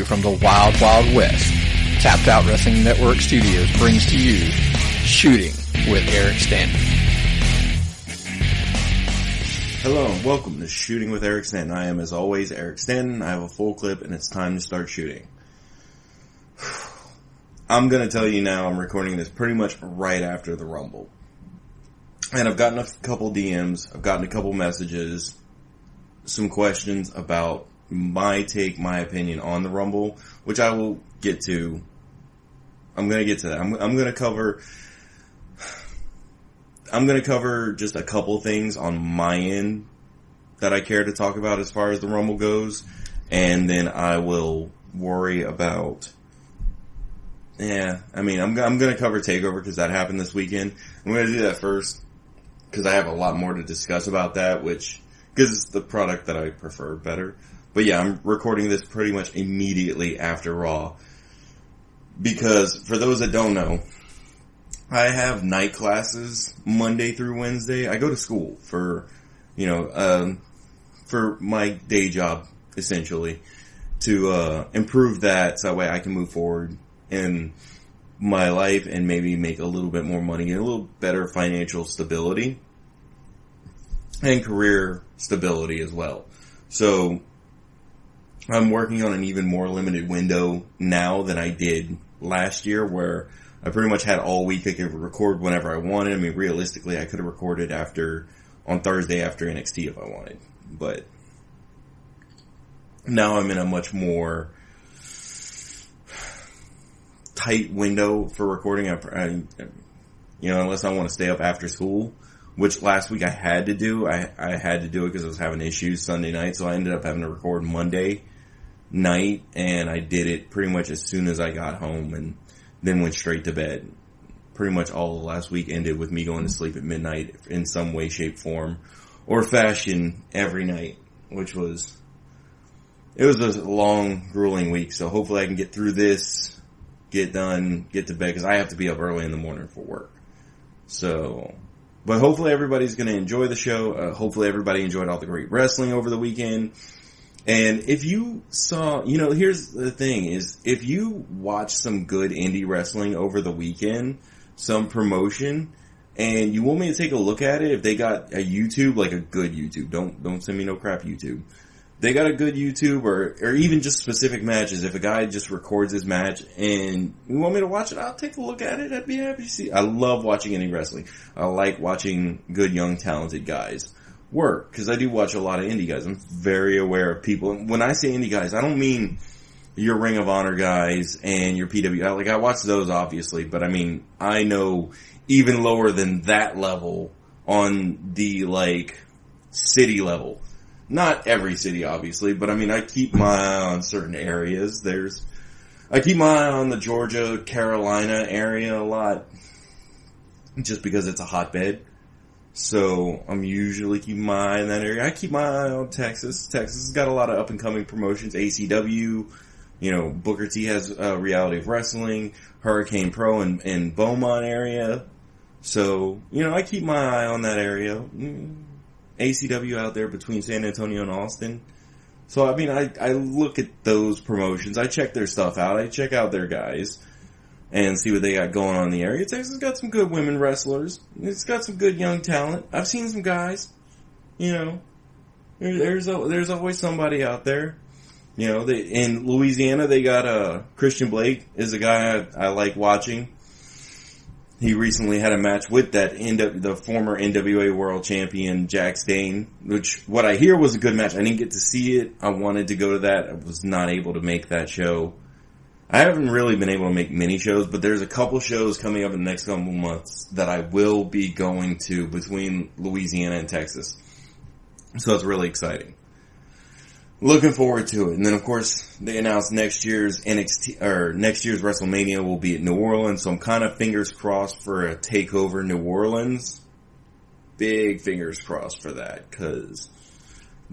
you from the Wild Wild West, Tapped Out Wrestling Network Studios brings to you Shooting with Eric Stanton. Hello and welcome to Shooting with Eric Stanton. I am, as always, Eric Stanton. I have a full clip and it's time to start shooting. I'm going to tell you now, I'm recording this pretty much right after the Rumble. And I've gotten a couple DMs, I've gotten a couple messages, some questions about my take, my opinion on the Rumble, which I will get to. I'm going to get to that. I'm going to cover just a couple things on my end that I care to talk about as far as the Rumble goes, and then I will worry about. I'm going to cover Takeover because that happened this weekend. I'm going to do that first because I have a lot more to discuss about that, because it's the product that I prefer better. But yeah, I'm recording this pretty much immediately after Raw because for those that don't know, I have night classes Monday through Wednesday. I go to school for my day job, essentially, to improve that so that way I can move forward in my life and maybe make a little bit more money and a little better financial stability and career stability as well. So I'm working on an even more limited window now than I did last year, where I pretty much had all week. I could record whenever I wanted. I mean, realistically, I could have recorded on Thursday after NXT if I wanted. But now I'm in a much more tight window for recording. Unless I want to stay up after school, which last week I had to do. I had to do it because I was having issues Sunday night, so I ended up having to record Monday night, and I did it pretty much as soon as I got home and then went straight to bed. Pretty much all of last week ended with me going to sleep at midnight in some way, shape, form, or fashion every night, it was a long, grueling week. So hopefully I can get through this, get done, get to bed, because I have to be up early in the morning for work. So, but hopefully everybody's going to enjoy the show. Hopefully everybody enjoyed all the great wrestling over the weekend. And if you saw, here's the thing is, if you watch some good indie wrestling over the weekend, some promotion, and you want me to take a look at it, if they got a YouTube, like a good YouTube, don't send me no crap YouTube. They got a good YouTube or even just specific matches. If a guy just records his match and you want me to watch it, I'll take a look at it. I'd be happy to see. I love watching indie wrestling. I like watching good, young, talented guys work, because I do watch a lot of indie guys. I'm very aware of people. When I say indie guys, I don't mean your Ring of Honor guys and your PWI. Like, I watch those, obviously, but I mean, I know even lower than that level on the, city level. Not every city, obviously, but I mean, I keep my eye on certain areas. I keep my eye on the Georgia, Carolina area a lot, just because it's a hotbed. So I'm usually keeping my eye in that area. I keep my eye on Texas. Texas has got a lot of up-and-coming promotions. ACW, Booker T has Reality of Wrestling, Hurricane Pro in Beaumont area. So, I keep my eye on that area. ACW out there between San Antonio and Austin. So, I mean, I look at those promotions. I check their stuff out. I check out their guys and see what they got going on in the area. Texas got some good women wrestlers. It's got some good young talent. I've seen some guys. There's always somebody out there. In Louisiana, they got Christian Blake is a guy I like watching. He recently had a match with the former NWA World Champion Jack Stane, which what I hear was a good match. I didn't get to see it. I wanted to go to that. I was not able to make that show. I haven't really been able to make many shows, but there's a couple shows coming up in the next couple months that I will be going to between Louisiana and Texas. So it's really exciting. Looking forward to it. And then, of course, they announced next year's WrestleMania will be at New Orleans. So I'm kind of fingers crossed for a Takeover New Orleans. Big fingers crossed for that, because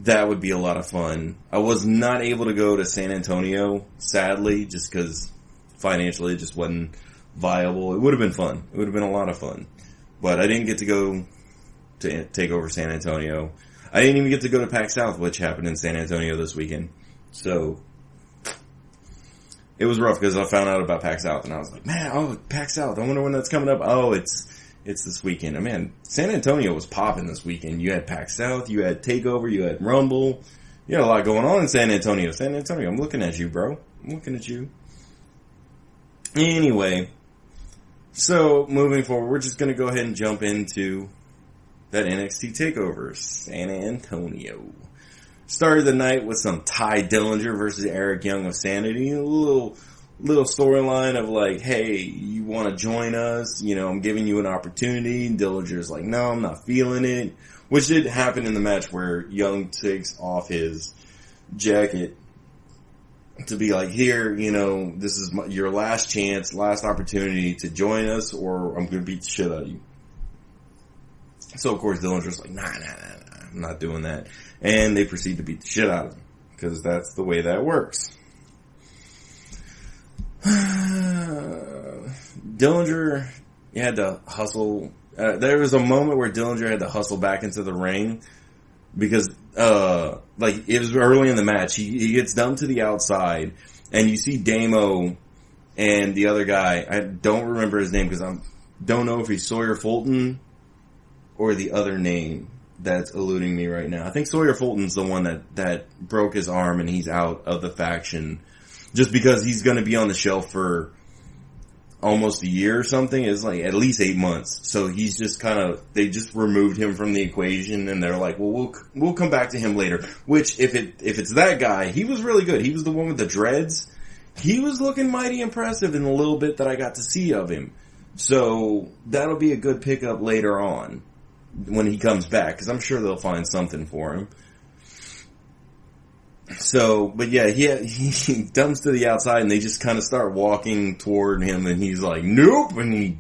that would be a lot of fun. I was not able to go to San Antonio, sadly, just because financially it just wasn't viable. It would have been fun. It would have been a lot of fun. But I didn't get to go to take over San Antonio. I didn't even get to go to PAC South, which happened in San Antonio this weekend. So, it was rough because I found out about PAX South and I was like, man, PAX South, I wonder when that's coming up. Oh, it's this weekend. And man, San Antonio was popping this weekend. You had PAX South, you had Takeover, you had Rumble. You had a lot going on in San Antonio. San Antonio, I'm looking at you, bro. I'm looking at you. Anyway, so moving forward, we're just going to go ahead and jump into that NXT Takeover, San Antonio. Started the night with some Ty Dillinger versus Eric Young of Sanity. A little storyline of like, hey, you want to join us? You know, I'm giving you an opportunity. And Dillinger's like, no, I'm not feeling it. Which did happen in the match where Young takes off his jacket to be like, here, you know, this is your last chance, last opportunity to join us or I'm going to beat the shit out of you. So, of course, Dillinger's like, nah, I'm not doing that. And they proceed to beat the shit out of him. Because that's the way that works. Dillinger had to hustle. There was a moment where Dillinger had to hustle back into the ring. Because, like, it was early in the match. He gets dumped to the outside. And you see Damo and the other guy. I don't remember his name because I don't know if he's Sawyer Fulton or the other name that's eluding me right now. I think Sawyer Fulton's the one that broke his arm and he's out of the faction. Just because he's going to be on the shelf for almost a year or something. It's like at least 8 months. So he's just they just removed him from the equation and they're like, well, we'll come back to him later. Which if it's that guy, he was really good. He was the one with the dreads. He was looking mighty impressive in the little bit that I got to see of him. So that'll be a good pickup later on when he comes back, because I'm sure they'll find something for him. So, but yeah, he dumps to the outside and they just kind of start walking toward him and he's like, nope, and he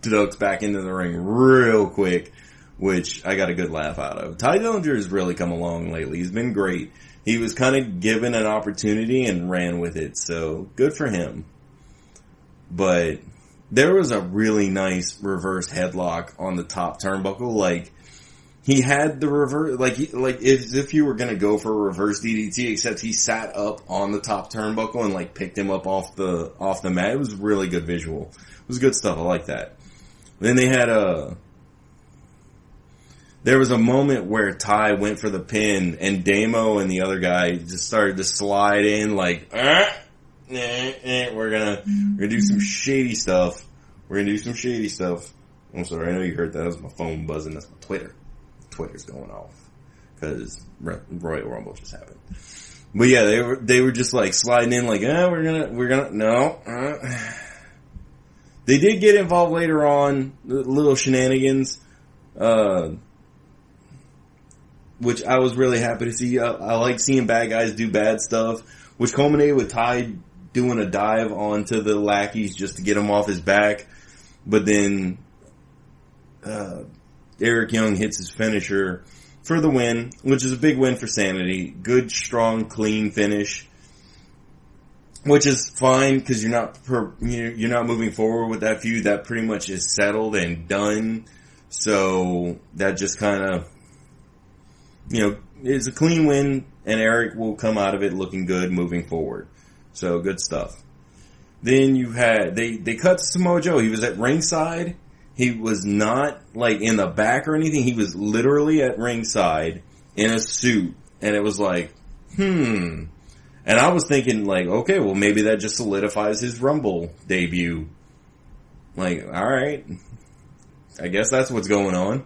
ducks back into the ring real quick, which I got a good laugh out of. Ty Dillinger has really come along lately. He's been great. He was kind of given an opportunity and ran with it, so good for him. But there was a really nice reverse headlock on the top turnbuckle. Like, he had the reverse, like as if you were gonna go for a reverse DDT, except he sat up on the top turnbuckle and like picked him up off the mat. It was really good visual. It was good stuff. I like that. Then they had there was a moment where Ty went for the pin and Damo and the other guy just started to slide in like, we're gonna do some shady stuff. I'm sorry, I know you heard that. That was my phone buzzing. That's my Twitter. Twitter's going off because Royal Rumble just happened. But yeah, they were just like sliding in like, we're gonna no. They did get involved later on, little shenanigans, which I was really happy to see. I like seeing bad guys do bad stuff, which culminated with Ty doing a dive onto the lackeys just to get him off his back. But then Eric Young hits his finisher for the win, which is a big win for Sanity. Good, strong, clean finish, which is fine because you're not moving forward with that feud. That pretty much is settled and done. So that just kind of, is a clean win, and Eric will come out of it looking good moving forward. So good stuff. Then you had they cut to Samoa Joe. He was at ringside. He was not like in the back or anything. He was literally at ringside in a suit, and it was like, And I was thinking like, okay, well maybe that just solidifies his Rumble debut. Like, all right, I guess that's what's going on,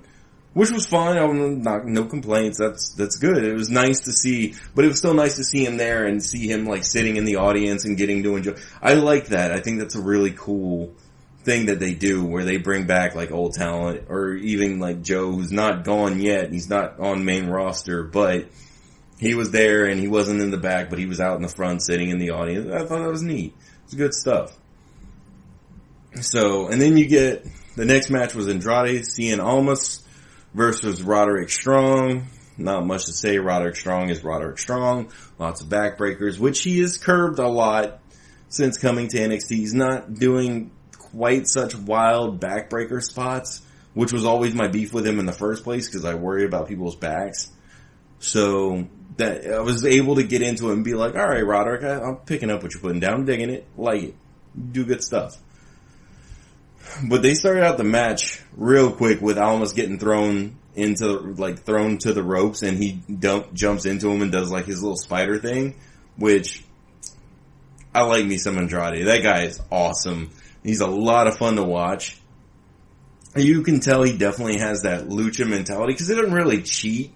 which was fine. No complaints. That's good. It was nice to see, but it was still nice to see him there and see him like sitting in the audience and getting to enjoy. I like that. I think that's a really cool thing that they do, where they bring back like old talent, or even like Joe, who's not gone yet. He's not on main roster, but he was there and he wasn't in the back, but he was out in the front sitting in the audience. I thought that was neat. It's good stuff. So, and then you get the next match was Andrade Cien Almas versus Roderick Strong. Not much to say. Roderick Strong is Roderick Strong. Lots of backbreakers, which he has curbed a lot since coming to NXT. He's not doing quite such wild backbreaker spots, which was always my beef with him in the first place because I worry about people's backs. So that I was able to get into it and be like, all right, Roderick, I'm picking up what you're putting down, I'm digging it, like it, do good stuff. But they started out the match real quick with almost getting thrown to the ropes, and he jumps into him and does like his little spider thing, which I like me some Andrade. That guy is awesome. He's a lot of fun to watch. You can tell he definitely has that lucha mentality because he doesn't really cheat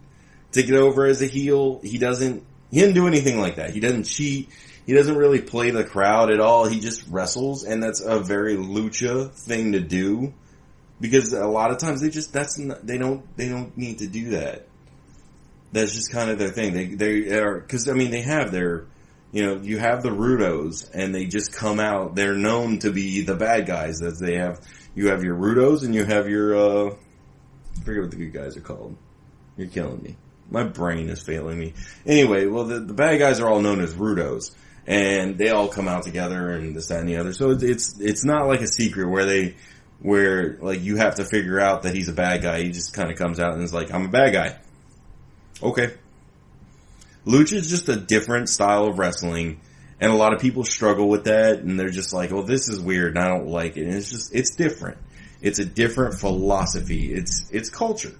to get over as a heel. He didn't do anything like that. He doesn't cheat. He doesn't really play the crowd at all. He just wrestles, and that's a very lucha thing to do. Because a lot of times they don't need to do that. That's just kind of their thing. They are, cause I mean they have their, you have the Rudos and they just come out, they're known to be the bad guys that you have your Rudos and you have your, I forget what the good guys are called. You're killing me. My brain is failing me. Anyway, well the bad guys are all known as Rudos and they all come out together and this, that, and the other. So it's not like a secret where like you have to figure out that he's a bad guy. He just kind of comes out and is like, I'm a bad guy. Okay. Lucha is just a different style of wrestling, and a lot of people struggle with that, and they're just like, well, this is weird and I don't like it. And it's different. It's a different philosophy. It's culture.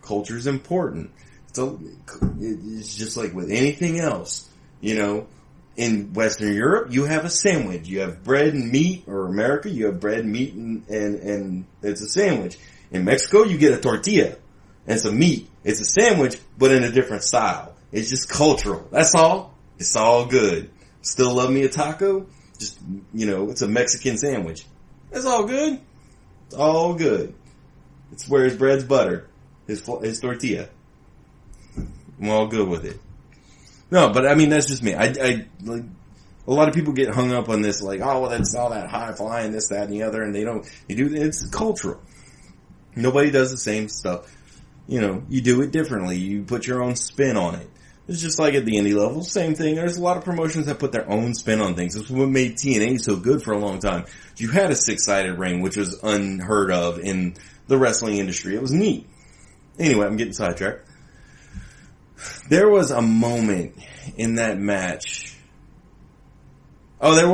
Culture is important. It's just like with anything else, In Western Europe, you have a sandwich. You have bread and meat, or America, you have bread, meat, and it's a sandwich. In Mexico, you get a tortilla and some meat. It's a sandwich, but in a different style. It's just cultural. That's all. It's all good. Still love me a taco? Just, it's a Mexican sandwich. That's all good. It's all good. It's where his bread's butter. His tortilla. I'm all good with it. No, but I mean, that's just me. I like, a lot of people get hung up on this, like, oh, well, that's all that high flying, this, that, and the other, and it's cultural. Nobody does the same stuff. You do it differently. You put your own spin on it. It's just like at the indie level, same thing. There's a lot of promotions that put their own spin on things. That's what made TNA so good for a long time. You had a 6-sided ring, which was unheard of in the wrestling industry. It was neat. Anyway, I'm getting sidetracked. There was a moment in that match. Oh, there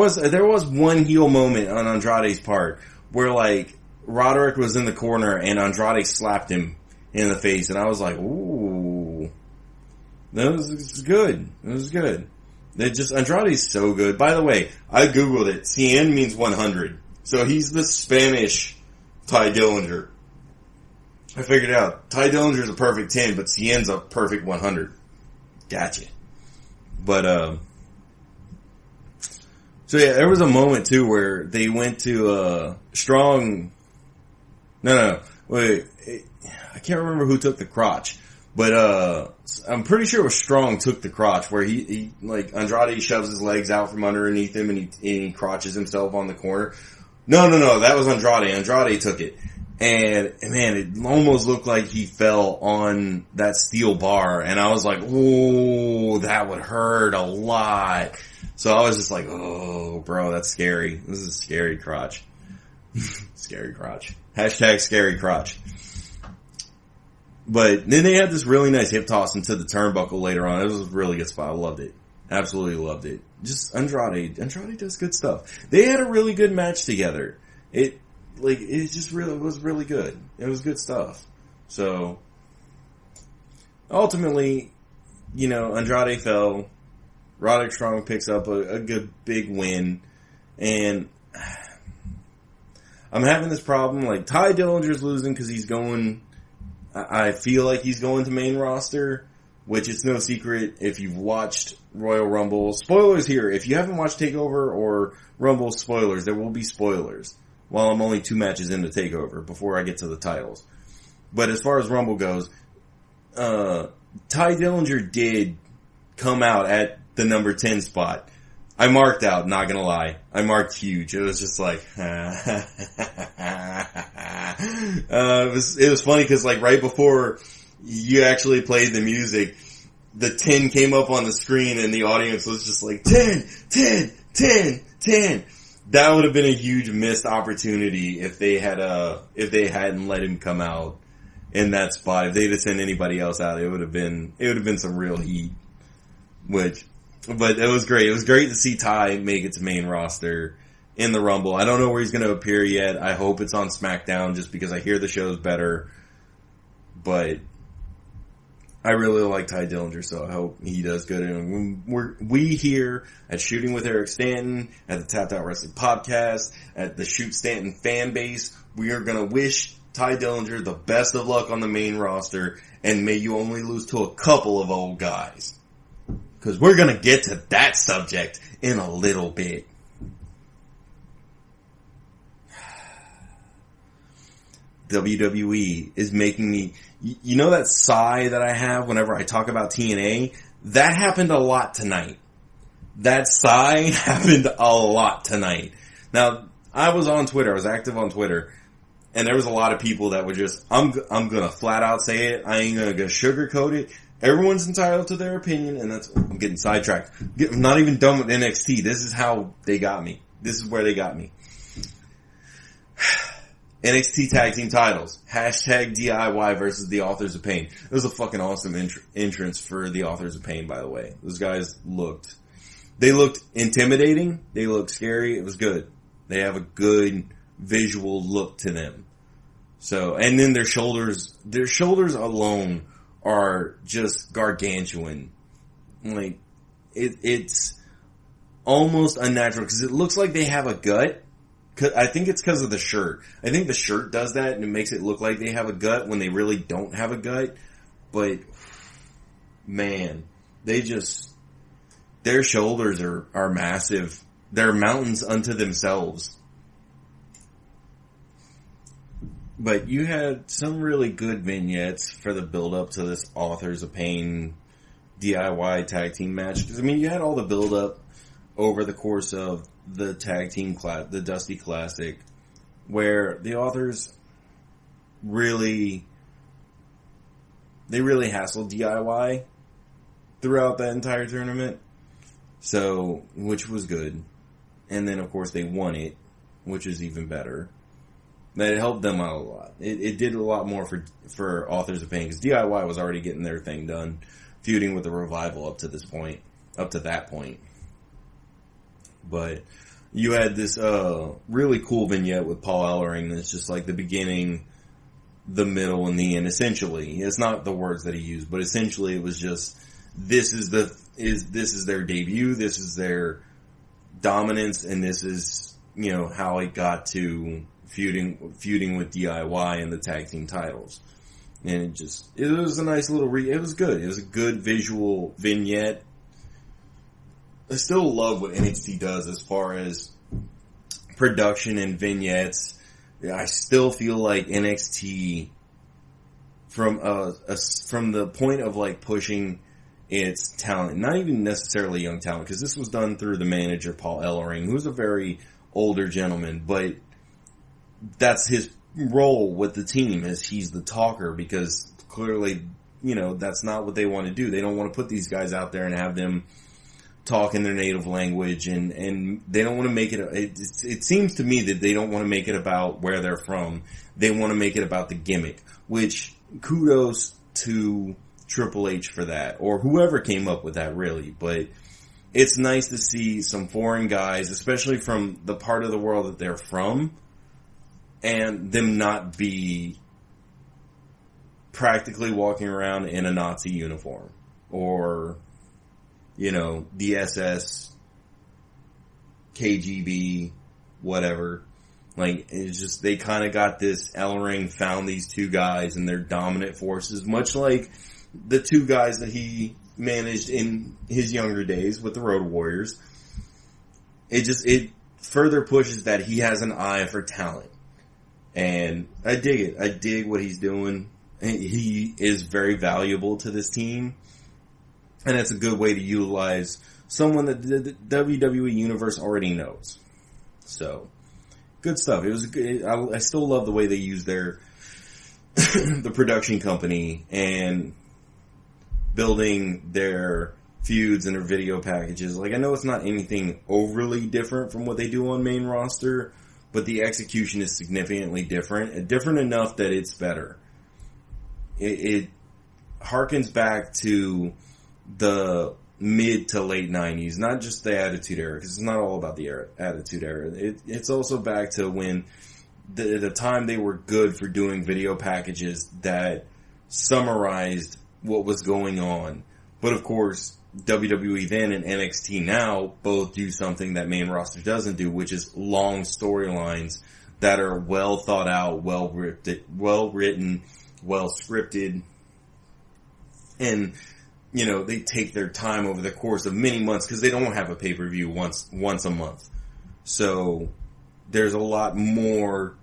was one heel moment on Andrade's part where like Roderick was in the corner and Andrade slapped him in the face, and I was like, ooh, that was good. It was good. Andrade's so good. By the way, I googled it. 100 means 100, so he's the Spanish Ty Dillinger. I figured it out. Ty Dillinger's a perfect 10, but Cien's a perfect 100. Gotcha. But, so yeah, there was a moment too where they went to, Strong. No, wait. I can't remember who took the crotch, but, I'm pretty sure it was Strong took the crotch where he like, Andrade shoves his legs out from underneath him and he crotches himself on the corner. No, that was Andrade. Andrade took it. And man, it almost looked like he fell on that steel bar, and I was like, "Oh, that would hurt a lot." So I was just like, "Oh, bro, that's scary. This is a scary crotch." Scary crotch. Hashtag scary crotch. But then they had this really nice hip toss into the turnbuckle later on. It was a really good spot. I loved it. Absolutely loved it. Just Andrade does good stuff. They had a really good match together. It was really good. It was good stuff. So, ultimately, Andrade fell. Roderick Strong picks up a good big win. And I'm having this problem. Like, Ty Dillinger's losing because he's going, I feel like he's going to main roster, which it's no secret if you've watched Royal Rumble. Spoilers here. If you haven't watched TakeOver or Rumble, spoilers. There will be spoilers. While I'm only 2 matches into TakeOver before I get to the titles. But as far as Rumble goes, Ty Dillinger did come out at the number 10 spot. I marked out, not gonna lie. I marked huge. It was just like, it was funny because like right before you actually played the music, the 10 came up on the screen and the audience was just like, 10, 10, 10, 10. That would have been a huge missed opportunity if they hadn't let him come out in that spot. If they'd have sent anybody else out, it would have been some real heat. But it was great. It was great to see Ty make it to main roster in the Rumble. I don't know where he's going to appear yet. I hope it's on SmackDown just because I hear the show's better. But I really like Ty Dillinger, so I hope he does good. And we here at Shooting with Eric Stanton, at the Tapped Out Wrestling Podcast, at the Shoot Stanton fan base, we are going to wish Ty Dillinger the best of luck on the main roster, and may you only lose to a couple of old guys. Because we're going to get to that subject in a little bit. WWE is making me... You know that sigh that I have whenever I talk about TNA? That happened a lot tonight. That sigh happened a lot tonight. Now, I was on Twitter. I was active on Twitter. And there was a lot of people that were just... I'm going to flat out say it. I ain't going to go sugarcoat it. Everyone's entitled to their opinion, and I'm getting sidetracked. I'm not even done with NXT. This is how they got me. This is where they got me. NXT Tag Team titles. Hashtag DIY versus the Authors of Pain. It was a fucking awesome entrance for the Authors of Pain, by the way. Those guys looked intimidating. They looked scary. It was good. They have a good visual look to them. So, and then their shoulders alone are just gargantuan. Like, it's almost unnatural because it looks like they have a gut. I think it's because of the shirt. I think the shirt does that and it makes it look like they have a gut when they really don't have a gut. But, man, their shoulders are massive. They're mountains unto themselves. But you had some really good vignettes for the build-up to this Authors of Pain DIY tag team match. Because, I mean, you had all the build-up over the course of the tag team the Dusty Classic, where the Authors really hassled DIY throughout that entire tournament. So, which was good. And then, of course, they won it, which is even better. That it helped them out a lot. It did a lot more for Authors of Pain, because DIY was already getting their thing done, feuding with the Revival up to that point. But you had this really cool vignette with Paul Ellering that's just like the beginning, the middle, and the end, essentially. It's not the words that he used, but essentially it was just, this is their debut, this is their dominance, and this is, how it got to feuding with DIY and the tag team titles. And it was a nice little it was good. It was a good visual vignette. I still love what NXT does as far as production and vignettes. I still feel like NXT, from the point of like pushing its talent, not even necessarily young talent, because this was done through the manager Paul Ellering, who's a very older gentleman, but that's his role with the team, is he's the talker, because clearly, that's not what they want to do. They don't want to put these guys out there and have them talk in their native language, and they don't want to make it seems to me that they don't want to make it about where they're from. They want to make it about the gimmick, which kudos to Triple H for that, or whoever came up with that, really. But it's nice to see some foreign guys, especially from the part of the world that they're from, and them not be practically walking around in a Nazi uniform, or the SS, KGB, whatever. Like, it's just, they kind of got this, Ellering found these two guys and their dominant forces, much like the two guys that he managed in his younger days with the Road Warriors. It further pushes that he has an eye for talent. And I dig it. I dig what he's doing. He is very valuable to this team. And it's a good way to utilize someone that the WWE Universe already knows. So, good stuff. It was good. I still love the way they use the production company and building their feuds and their video packages. Like, I know it's not anything overly different from what they do on main roster, but the execution is significantly different. Different enough that it's better. It harkens back to the mid to late 90s, not just the Attitude Era, because it's not all about the Attitude Era. It's also back to when the time they were good for doing video packages that summarized what was going on. But of course, WWE then and NXT now both do something that main roster doesn't do, which is long storylines that are well thought out, well written, well scripted, and they take their time over the course of many months because they don't have a pay-per-view once a month. So there's a lot more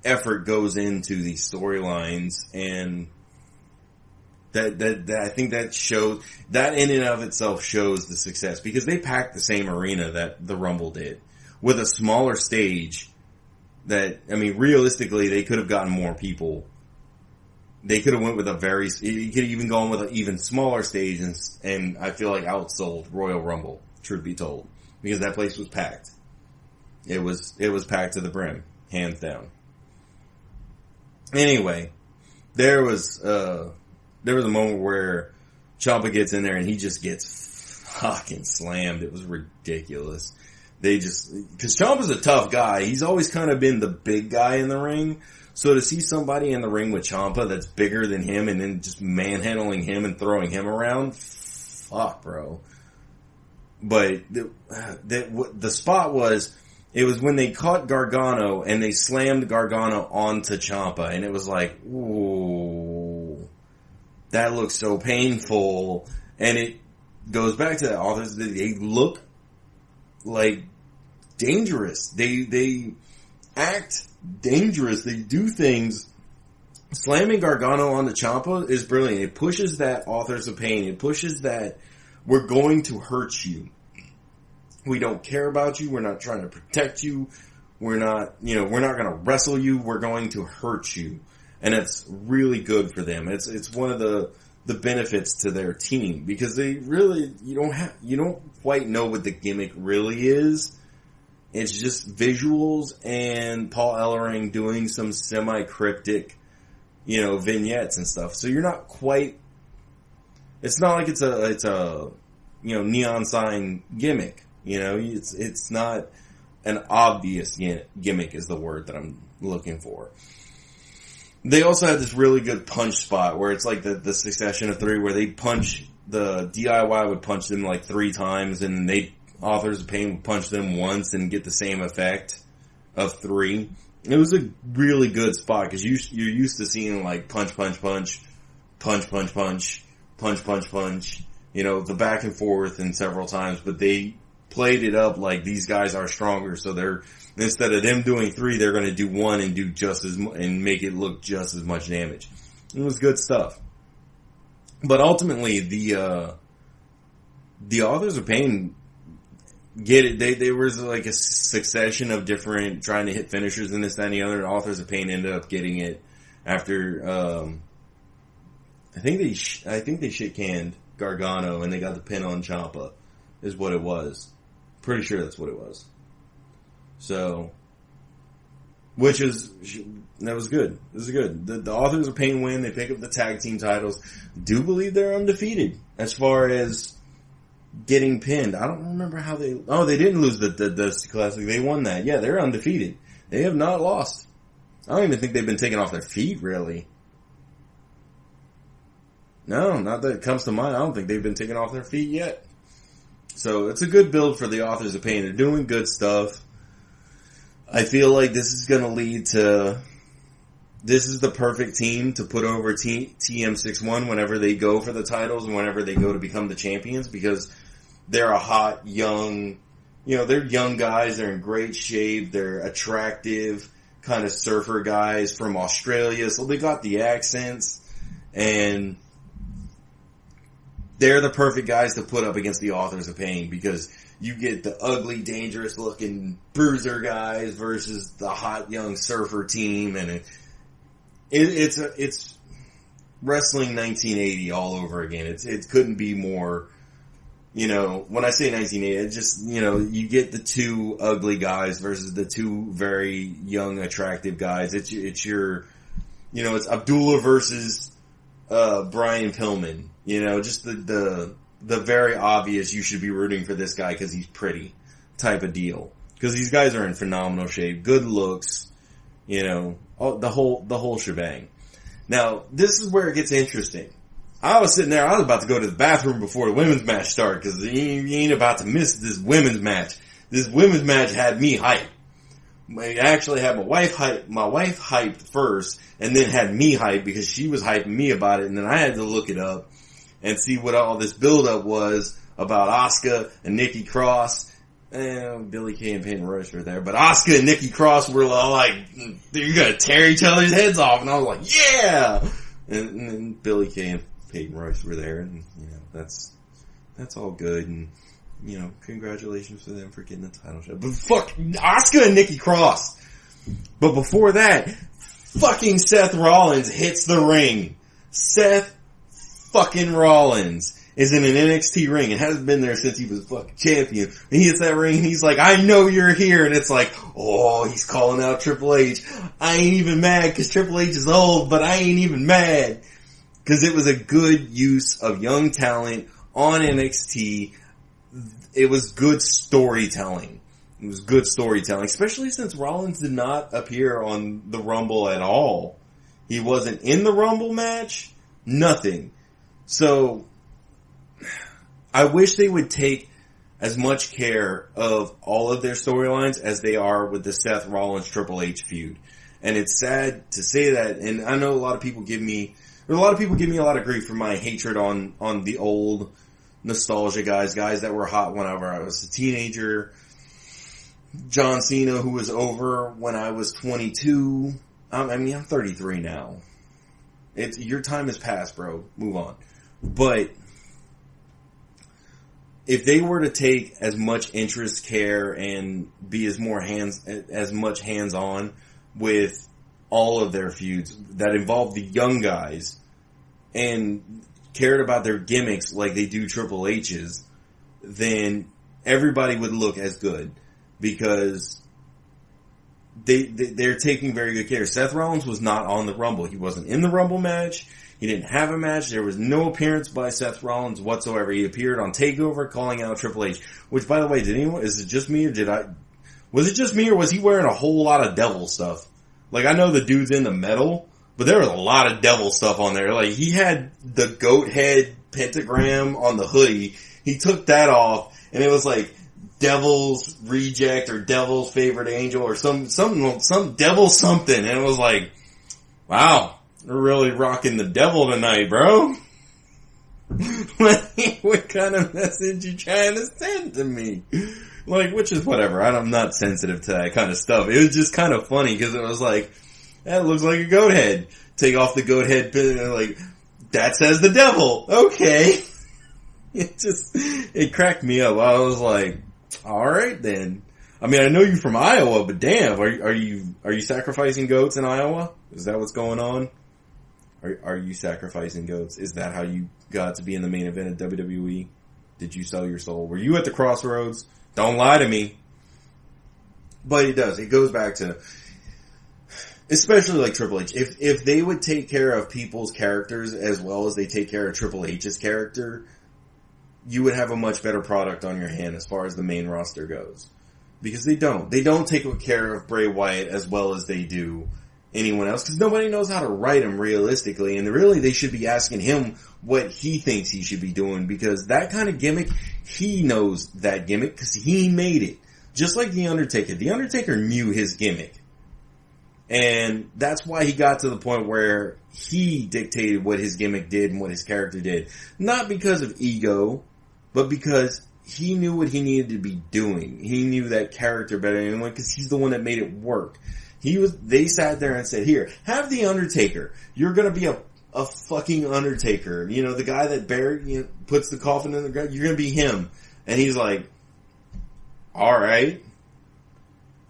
effort goes into these storylines, and that I think that shows, that in and of itself shows the success, because they packed the same arena that the Rumble did with a smaller stage. That, I mean, realistically, they could have gotten more people. They could have went with you could have even gone with an even smaller stage, and I feel like outsold Royal Rumble, truth be told, because that place was packed. It was packed to the brim, hands down. Anyway, there was a moment where Ciampa gets in there and he just gets fucking slammed. It was ridiculous. Because Ciampa's a tough guy. He's always kind of been the big guy in the ring. So to see somebody in the ring with Ciampa that's bigger than him and then just manhandling him and throwing him around, fuck, bro. But the spot was, it was when they caught Gargano and they slammed Gargano onto Ciampa, and it was like, ooh, that looks so painful. And it goes back to the authors. They look like dangerous. They act dangerous. They do things. Slamming Gargano onto Ciampa is brilliant. It pushes that Authors of Pain. It pushes that we're going to hurt you. We don't care about you. We're not trying to protect you. We're not going to wrestle you. We're going to hurt you. And it's really good for them. It's one of the benefits to their team, because they really, you don't quite know what the gimmick really is. It's just visuals and Paul Ellering doing some semi-cryptic, vignettes and stuff. So you're not quite, it's not like it's a neon sign gimmick. It's not an obvious gimmick is the word that I'm looking for. They also had this really good punch spot where it's like the succession of three, where they punch, the DIY would punch them like 3 times, and Authors of Pain would punch them once and get the same effect of 3. It was a really good spot, because you're used to seeing like punch, punch, punch, punch, punch, punch, punch, punch, punch, the back and forth and several times, but they played it up like these guys are stronger, so instead of them doing 3, they're going to do 1 and do and make it look just as much damage. It was good stuff. But ultimately, the Authors of Pain get it. There was like a succession of different trying to hit finishers and this, that, and the other. Authors of Pain ended up getting it after. I think they shit-canned Gargano and they got the pin on Ciampa, is what it was. Pretty sure that's what it was. So, that was good. This is good. The Authors of Pain win. They pick up the tag team titles. Do believe they're undefeated as far as getting pinned. I don't remember how they didn't lose the Dusty Classic. They won that. Yeah, they're undefeated. They have not lost. I don't even think they've been taken off their feet, really. No, not that it comes to mind. I don't think they've been taken off their feet yet. So it's a good build for the Authors of Pain. They're doing good stuff. I feel like this is going to lead to, this is the perfect team to put over TM61 whenever they go for the titles and whenever they go to become the champions, because they're a hot, young, they're young guys. They're in great shape. They're attractive, kind of surfer guys from Australia. So they got the accents, and they're the perfect guys to put up against the Authors of Pain, because you get the ugly, dangerous looking bruiser guys versus the hot young surfer team, and it's wrestling 1980 all over again. It couldn't be more, when I say 1980, it just, you get the 2 ugly guys versus the 2 very young, attractive guys. It's Abdullah versus Brian Pillman. Just the the very obvious you should be rooting for this guy because he's pretty type of deal. Because these guys are in phenomenal shape, good looks, you know, the whole shebang. Now, this is where it gets interesting. I was sitting there, I was about to go to the bathroom before the women's match started, because you ain't about to miss this women's match. This women's match had me hyped. I actually had my wife hyped first, and then had me hyped because she was hyping me about it, and then I had to look it up and see what all this build-up was about Asuka and Nikki Cross. Billy Kay and Peyton Royce were there, but Asuka and Nikki Cross were all like, you're gonna tear each other's heads off, and I was like, yeah! And then Billy Kay and Peyton Royce were there, and, you know, that's all good, and, you know, congratulations to them for getting the title shot. But fuck, Asuka and Nikki Cross! But before that, fucking Seth Rollins hits the ring. Seth fucking Rollins is in an NXT ring and hasn't been there since he was fucking champion. And he hits that ring and he's like, I know you're here. And it's like, oh, he's calling out Triple H. I ain't even mad because Triple H is old, but I ain't even mad. Because it was a good use of young talent on NXT. It was good storytelling. It was good storytelling, especially since Rollins did not appear on the Rumble at all. He wasn't in the Rumble match. Nothing. So, I wish they would take as much care of all of their storylines as they are with the Seth Rollins Triple H feud. And it's sad to say that, and I know a lot of people give me a lot of grief for my hatred on the old nostalgia guys that were hot whenever I was a teenager. John Cena, who was over when I was 22. I mean, I'm 33 now. Your time has passed, bro. Move on. But if they were to take as much interest, care, and be as much hands-on with all of their feuds that involve the young guys and cared about their gimmicks like they do Triple H's, then everybody would look as good because they're taking very good care. Seth Rollins was not on the Rumble. He wasn't in the Rumble match. He didn't have a match. There was no appearance by Seth Rollins whatsoever. He appeared on TakeOver calling out Triple H. Which, by the way, is it just me or was it just me or was he wearing a whole lot of devil stuff? Like, I know the dude's into metal, but there was a lot of devil stuff on there. Like, he had the goat head pentagram on the hoodie. He took that off and it was like Devil's Reject or Devil's Favorite Angel or some devil something. And it was like, wow. We're really rocking the devil tonight, bro. Like, what kind of message you trying to send to me? Like, which is whatever. I'm not sensitive to that kind of stuff. It was just kind of funny because it was like, that looks like a goat head. Take off the goat head pin and like, that says the devil. Okay. It cracked me up. I was like, alright then. I mean, I know you from Iowa, but damn, are you sacrificing goats in Iowa? Is that what's going on? Are you sacrificing goats? Is that how you got to be in the main event of WWE? Did you sell your soul? Were you at the crossroads? Don't lie to me. But it does. It goes back to, especially like Triple H. If they would take care of people's characters as well as they take care of Triple H's character, you would have a much better product on your hand as far as the main roster goes. Because they don't. They don't take care of Bray Wyatt as well as they do anyone else, because nobody knows how to write him realistically, and really they should be asking him what he thinks he should be doing, because that kind of gimmick, he knows that gimmick, because he made it. Just like The Undertaker. The Undertaker knew his gimmick. And that's why he got to the point where he dictated what his gimmick did and what his character did. Not because of ego, but because he knew what he needed to be doing. He knew that character better than anyone, because he's the one that made it work. They sat there and said, here, have the Undertaker. You're gonna be a fucking Undertaker. You know, the guy that puts the coffin in the ground, you're gonna be him. And he's like, alright.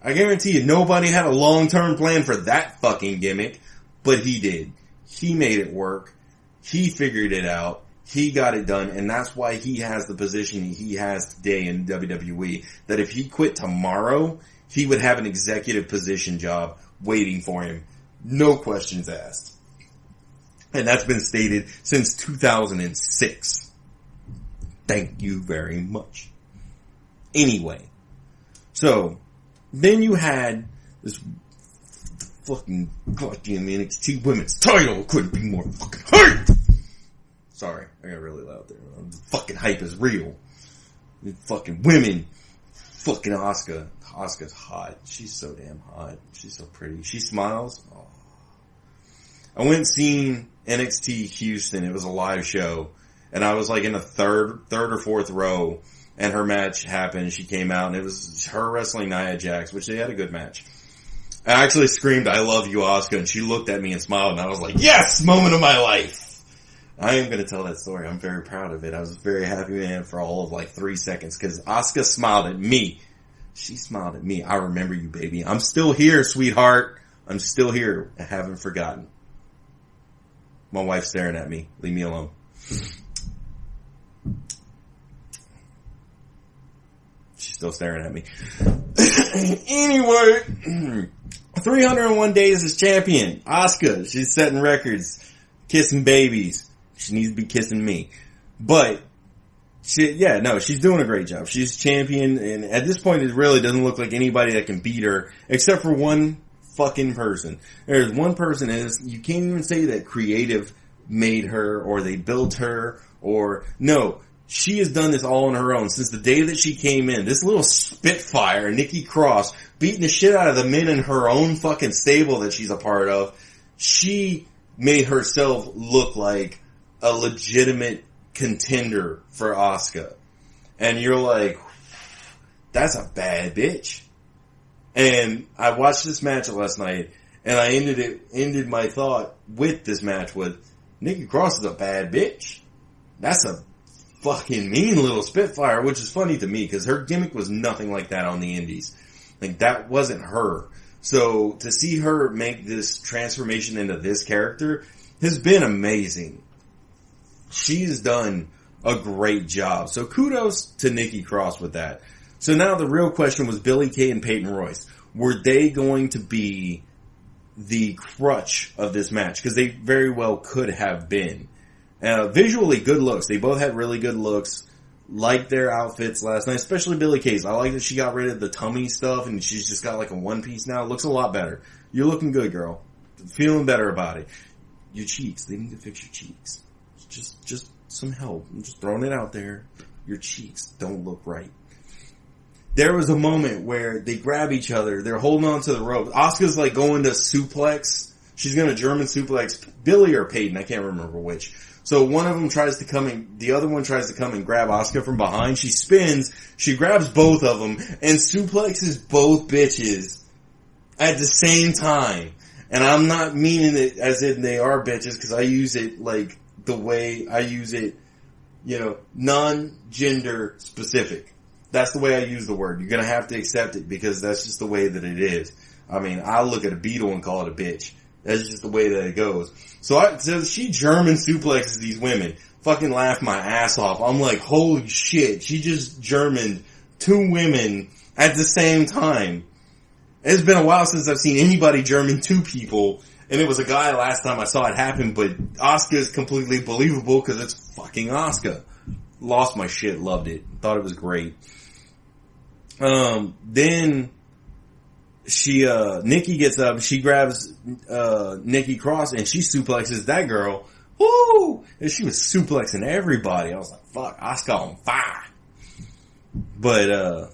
I guarantee you, nobody had a long-term plan for that fucking gimmick, but he did. He made it work. He figured it out. He got it done, and that's why he has the position he has today in WWE, that if he quit tomorrow, he would have an executive position job waiting for him. No questions asked. And that's been stated since 2006. Thank you very much. Anyway, so then you had this fucking goddamn NXT Women's title couldn't be more fucking hype. Sorry, I got really loud there. The fucking hype is real. The fucking women. Fucking Asuka. Asuka's hot. She's so damn hot. She's so pretty. She smiles. Oh. I went and seen NXT Houston. It was a live show. And I was like in the third or fourth row. And her match happened. She came out and it was her wrestling Nia Jax, which they had a good match. I actually screamed, "I love you, Asuka," and she looked at me and smiled, and I was like, yes, moment of my life. I am going to tell that story. I'm very proud of it. I was very happy, man, for all of like 3 seconds, because Asuka smiled at me. She smiled at me. I remember you, baby. I'm still here, sweetheart. I'm still here. I haven't forgotten. My wife's staring at me. Leave me alone. She's still staring at me. Anyway, 301 days as champion. Asuka, she's setting records, kissing babies. She needs to be kissing me. But, she's doing a great job. She's champion, and at this point it really doesn't look like anybody that can beat her, except for one fucking person. There's one person, and you can't even say that creative made her, or they built her, or, no. She has done this all on her own since the day that she came in. This little spitfire, Nikki Cross, beating the shit out of the men in her own fucking stable that she's a part of. She made herself look like a legitimate contender for Asuka. And you're like, that's a bad bitch. And I watched this match last night, and I ended my thought with this match with, Nikki Cross is a bad bitch. That's a fucking mean little spitfire, which is funny to me because her gimmick was nothing like that on the indies. Like, that wasn't her. So to see her make this transformation into this character has been amazing. She's done a great job. So kudos to Nikki Cross with that. So now the real question was Billie Kay and Peyton Royce. Were they going to be the crutch of this match? Because they very well could have been. Visually, good looks. They both had really good looks. Liked their outfits last night, especially Billie Kay's. I like that she got rid of the tummy stuff and she's just got like a one piece now. It looks a lot better. You're looking good, girl. Feeling better about it. Your cheeks. They need to fix your cheeks. Just some help. I'm just throwing it out there. Your cheeks don't look right. There was a moment where they grab each other. They're holding on to the rope. Asuka's like going to suplex. She's going to German suplex Billie or Peyton. I can't remember which. So one of them tries to come in, the other one tries to come and grab Asuka from behind. She spins, she grabs both of them, and suplexes both bitches at the same time. And I'm not meaning it as if they are bitches, because I use it like the way I use it, non-gender specific. That's the way I use the word. You're gonna have to accept it, because that's just the way that it is. I mean, I'll look at a beetle and call it a bitch. That's just the way that it goes. So she German suplexes these women. Fucking laugh my ass off. I'm like, holy shit. She just Germaned 2 women at the same time. It's been a while since I've seen anybody German 2 people. And it was a guy last time I saw it happen. But Asuka is completely believable because it's fucking Asuka. Lost my shit. Loved it. Thought it was great. Then Nikki gets up, she grabs, Nikki Cross and she suplexes that girl. Woo! And she was suplexing everybody. I was like, fuck, Asuka on fire. But,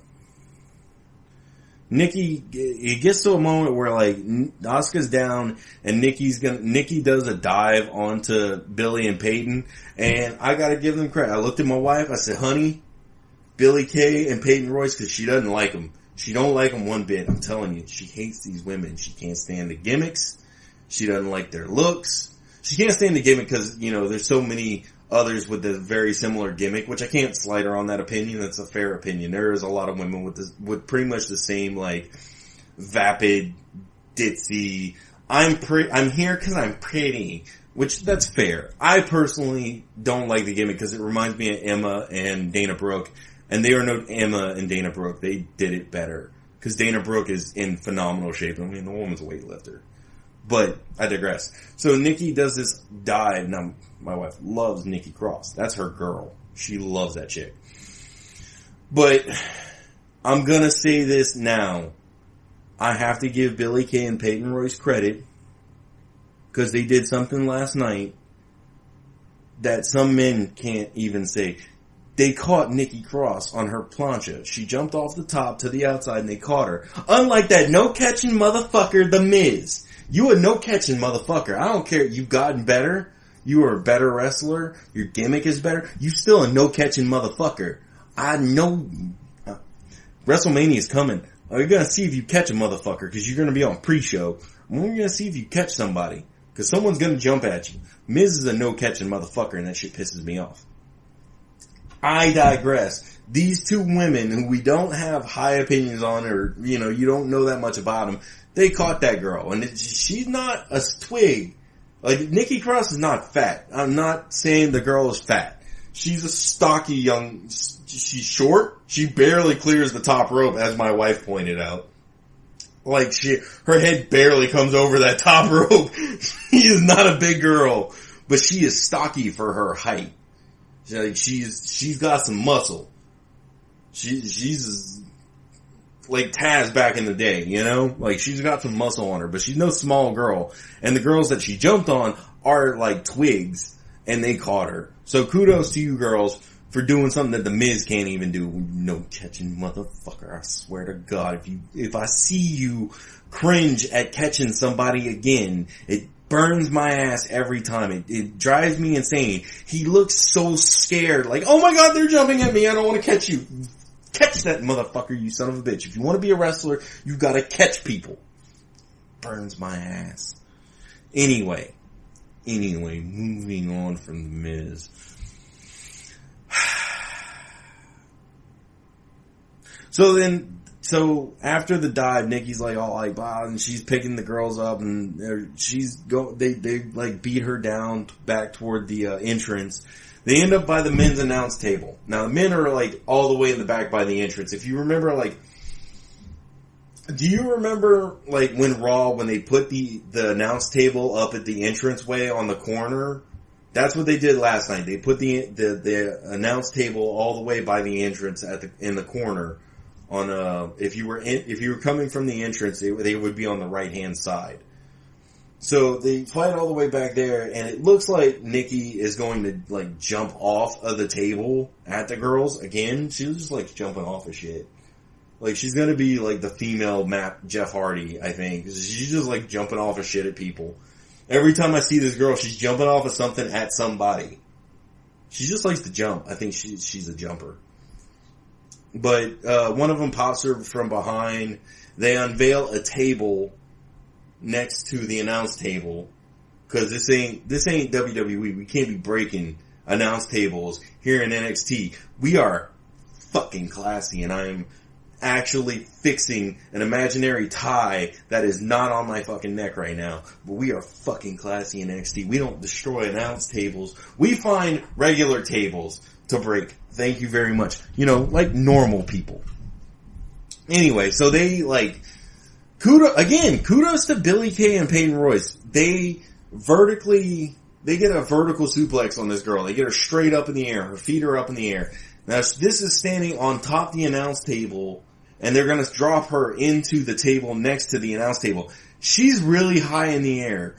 Nikki, it gets to a moment where like, Asuka's down and Nikki does a dive onto Billie and Peyton. And I gotta give them credit. I looked at my wife, I said, honey, Billie Kay and Peyton Royce, cause she doesn't like them. She don't like them one bit. I'm telling you, she hates these women. She can't stand the gimmicks. She doesn't like their looks. She can't stand the gimmick because, there's so many others with a very similar gimmick, which I can't slight her on that opinion. That's a fair opinion. There is a lot of women with pretty much the same, like, vapid, ditzy, I'm here because I'm pretty, which that's fair. I personally don't like the gimmick because it reminds me of Emma and Dana Brooke. And they are no Emma and Dana Brooke. They did it better. Because Dana Brooke is in phenomenal shape. I mean, the woman's a weightlifter. But I digress. So Nikki does this dive. Now, my wife loves Nikki Cross. That's her girl. She loves that chick. But I'm gonna say this now. I have to give Billie Kay and Peyton Royce credit because they did something last night that some men can't even say. They caught Nikki Cross on her plancha. She jumped off the top to the outside and they caught her. Unlike that no-catching motherfucker, The Miz. You a no-catching motherfucker. I don't care. You've gotten better. You are a better wrestler. Your gimmick is better. You still a no-catching motherfucker. I know WrestleMania is coming. We're going to see if you catch a motherfucker because you're going to be on pre-show. We're going to see if you catch somebody because someone's going to jump at you. Miz is a no-catching motherfucker and that shit pisses me off. I digress. These two women who we don't have high opinions on or, you don't know that much about them, they caught that girl. And she's not a twig. Like, Nikki Cross is not fat. I'm not saying the girl is fat. She's a stocky young, she's short. She barely clears the top rope, as my wife pointed out. Like, her head barely comes over that top rope. She is not a big girl, but she is stocky for her height. She's got some muscle. She's like Taz back in the day, Like she's got some muscle on her, but she's no small girl. And the girls that she jumped on are like twigs, and they caught her. So kudos to you girls for doing something that the Miz can't even do. No catching motherfucker. I swear to God, if I see you cringe at catching somebody again, it burns my ass every time. It drives me insane. He looks so scared, like, oh my God, they're jumping at me. I don't want to catch you. Catch that motherfucker, you son of a bitch. If you want to be a wrestler, you gotta catch people. Burns my ass. Anyway, moving on from the Miz. So after the dive, Nikki's like all like, wow, and she's picking the girls up and they like beat her down back toward the entrance. They end up by the men's announce table. Now the men are like all the way in the back by the entrance. If you remember, do you remember like when they put the announce table up at the entranceway on the corner? That's what they did last night. They put the announce table all the way by the entrance in the corner. On if you were coming from the entrance, they would be on the right hand side. So they fight all the way back there, and it looks like Nikki is going to like jump off of the table at the girls again. She was just like jumping off of shit. Like she's gonna be like the female Jeff Hardy, I think. She's just like jumping off of shit at people. Every time I see this girl, she's jumping off of something at somebody. She just likes to jump. I think she's a jumper. But one of them pops her from behind. They unveil a table next to the announce table because this ain't WWE. We can't be breaking announce tables here in NXT. We are fucking classy, and I'm actually fixing an imaginary tie that is not on my fucking neck right now. But we are fucking classy in NXT. We don't destroy announce tables. We find regular tables to break. Thank you very much. Like normal people. Anyway, so they kudos to Billie Kay and Peyton Royce. They get a vertical suplex on this girl. They get her straight up in the air. Her feet are up in the air. Now this is standing on top of the announce table, and they're gonna drop her into the table next to the announce table. She's really high in the air.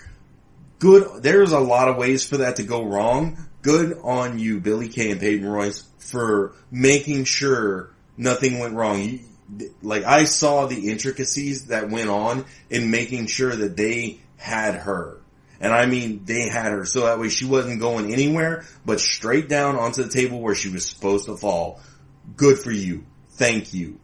Good. There's a lot of ways for that to go wrong. Good on you, Billie Kay and Peyton Royce, for making sure nothing went wrong. I saw the intricacies that went on in making sure that they had her. And I mean, they had her so that way she wasn't going anywhere, but straight down onto the table where she was supposed to fall. Good for you. Thank you.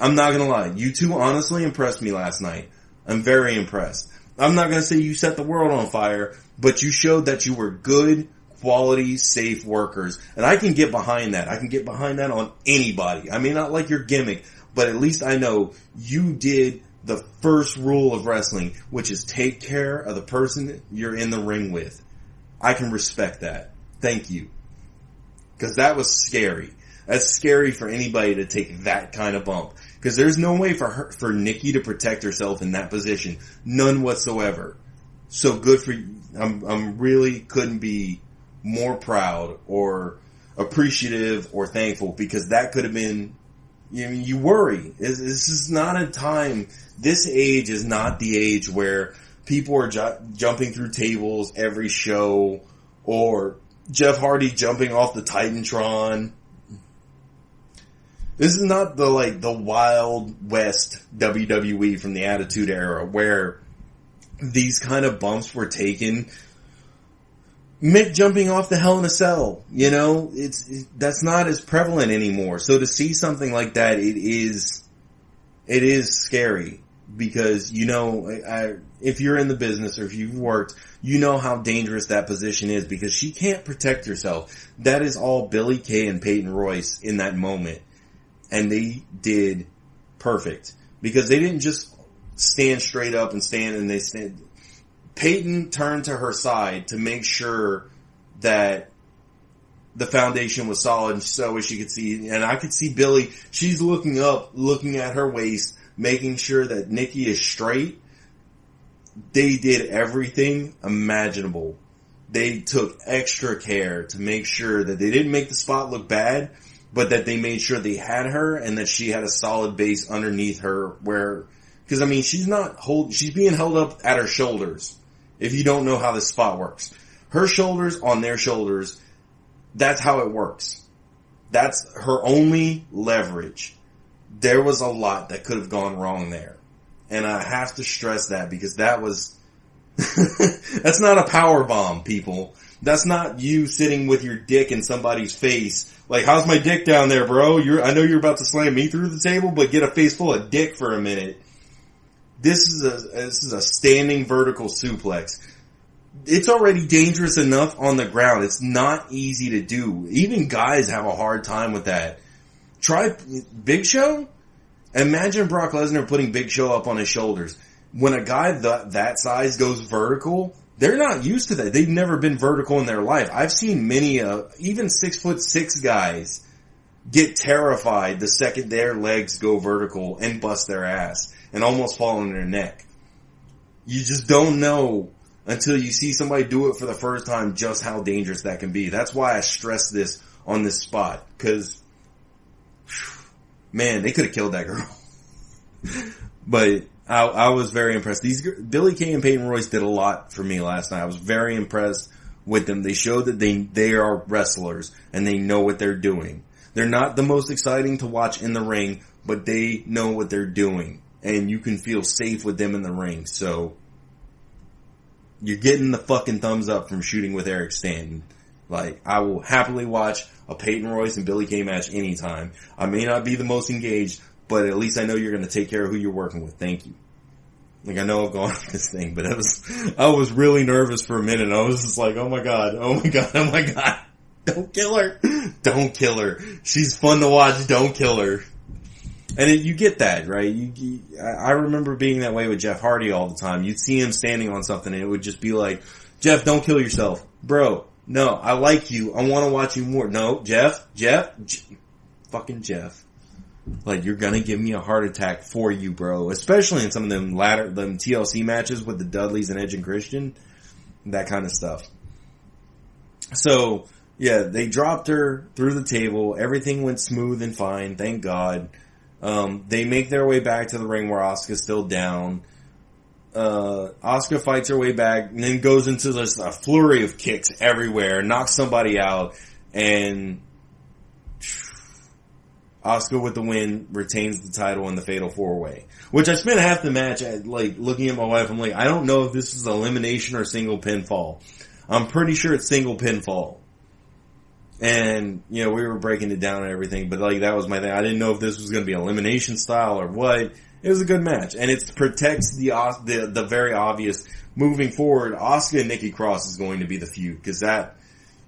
I'm not gonna lie. You two honestly impressed me last night. I'm very impressed. I'm not gonna say you set the world on fire, but you showed that you were good, quality, safe workers. And I can get behind that. I can get behind that on anybody. I may not like your gimmick, but at least I know you did the first rule of wrestling, which is take care of the person you're in the ring with. I can respect that. Thank you. Because that was scary. That's scary for anybody to take that kind of bump. Because there's no way for Nikki to protect herself in that position. None whatsoever. So good for you. I'm really couldn't be more proud or appreciative or thankful, because that could have been, you worry. This is not a time, this age is not the age where people are jumping through tables every show, or Jeff Hardy jumping off the Titantron. This is not the Wild West WWE from the Attitude Era, where these kind of bumps were taken. Mick jumping off the Hell in a Cell, that's not as prevalent anymore. So to see something like that, it is scary, because, if you're in the business or if you've worked, you know how dangerous that position is, because she can't protect herself. That is all Billie Kay and Peyton Royce in that moment. And they did perfect, because they didn't just stand straight up and they stand. Peyton turned to her side to make sure that the foundation was solid, so as she could see. And I could see Billie, she's looking up, looking at her waist, making sure that Nikki is straight. They did everything imaginable. They took extra care to make sure that they didn't make the spot look bad, but that they made sure they had her and that she had a solid base underneath her, because she's being held up at her shoulders. If you don't know how this spot works, her shoulders on their shoulders, that's how it works. That's her only leverage. There was a lot that could have gone wrong there. And I have to stress that, because that was, that's not a power bomb, people. That's not you sitting with your dick in somebody's face. Like, how's my dick down there, bro? I know you're about to slam me through the table, but get a face full of dick for a minute. This is a standing vertical suplex. It's already dangerous enough on the ground. It's not easy to do. Even guys have a hard time with that. Try Big Show. Imagine Brock Lesnar putting Big Show up on his shoulders. When a guy that size goes vertical, they're not used to that. They've never been vertical in their life. I've seen many, even 6'6" guys get terrified the second their legs go vertical and bust their ass and almost fall on their neck. You just don't know until you see somebody do it for the first time just how dangerous that can be. That's why I stress this on this spot, because, man, they could have killed that girl. But I was very impressed. Billie Kay and Peyton Royce did a lot for me last night. I was very impressed with them. They showed that they are wrestlers and they know what they're doing. They're not the most exciting to watch in the ring, but they know what they're doing. And you can feel safe with them in the ring. So, you're getting the fucking thumbs up from Shooting with Eric Stanton. Like, I will happily watch a Peyton Royce and Billie Kay match anytime. I may not be the most engaged, but at least I know you're going to take care of who you're working with. Thank you. Like, I know I've gone off this thing, but I was really nervous for a minute. I was just like, oh my god, oh my god, oh my god. Don't kill her. Don't kill her. She's fun to watch. Don't kill her. And you get that, right? I remember being that way with Jeff Hardy all the time. You'd see him standing on something and it would just be like, Jeff, don't kill yourself. Bro, no, I like you. I want to watch you more. No, Jeff, fucking Jeff. Like, you're gonna give me a heart attack for you, bro. Especially in some of them TLC matches with the Dudleys and Edge and Christian. That kind of stuff. So, yeah, they dropped her through the table. Everything went smooth and fine, thank God. They make their way back to the ring where Asuka's still down. Asuka fights her way back and then goes into just a flurry of kicks everywhere, knocks somebody out, and Asuka with the win retains the title in the Fatal 4-Way. Which I spent half the match looking at my wife. I'm like, I don't know if this is elimination or single pinfall. I'm pretty sure it's single pinfall. And, we were breaking it down and everything, but that was my thing. I didn't know if this was going to be elimination style or what. It was a good match, and it protects the very obvious. Moving forward, Asuka and Nikki Cross is going to be the feud, because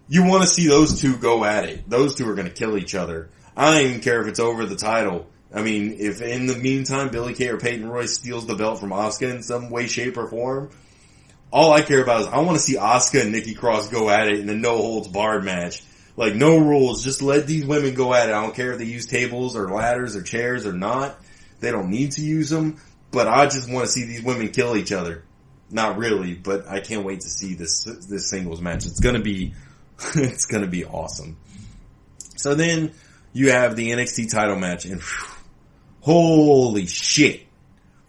you want to see those two go at it. Those two are going to kill each other. I don't even care if it's over the title. I mean, if in the meantime Billie Kay or Peyton Royce steals the belt from Asuka in some way, shape, or form, all I care about is I want to see Asuka and Nikki Cross go at it in a no-holds-barred match. Like, no rules. Just let these women go at it. I don't care if they use tables or ladders or chairs or not. They don't need to use them. But I just want to see these women kill each other. Not really, but I can't wait to see this singles match. It's gonna be awesome. So then you have the NXT title match, and holy shit.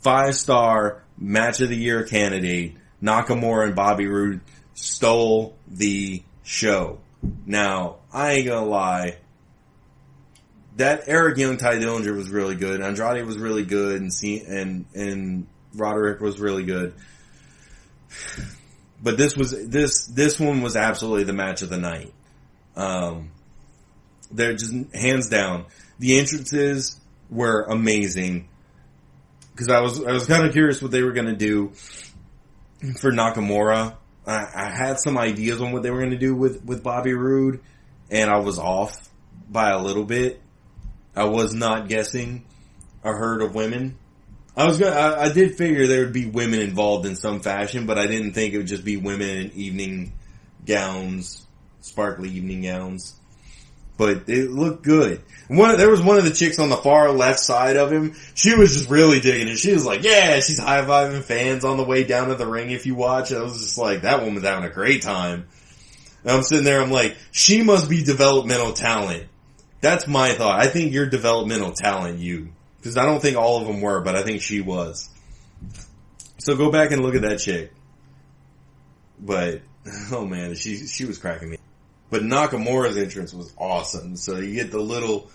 5-star match of the year candidate, Nakamura and Bobby Roode stole the show. Now, I ain't gonna lie. That Eric Young, Ty Dillinger was really good. Andrade was really good, and Roderick was really good. But this one was absolutely the match of the night. They're just hands down. The entrances were amazing. Because I was kind of curious what they were going to do for Nakamura. I had some ideas on what they were going to do with Bobby Roode, and I was off by a little bit. I was not guessing a herd of women. I did figure there would be women involved in some fashion, but I didn't think it would just be women in evening gowns, sparkly evening gowns. But it looked good. There was one of the chicks on the far left side of him. She was just really digging it. She was like, yeah, she's high-fiving fans on the way down to the ring if you watch. I was just like, that woman's having a great time. And I'm sitting there, I'm like, she must be developmental talent. That's my thought. I think you're developmental talent, you. Because I don't think all of them were, but I think she was. So go back and look at that chick. But, oh man, she was cracking me. But Nakamura's entrance was awesome. So you get the little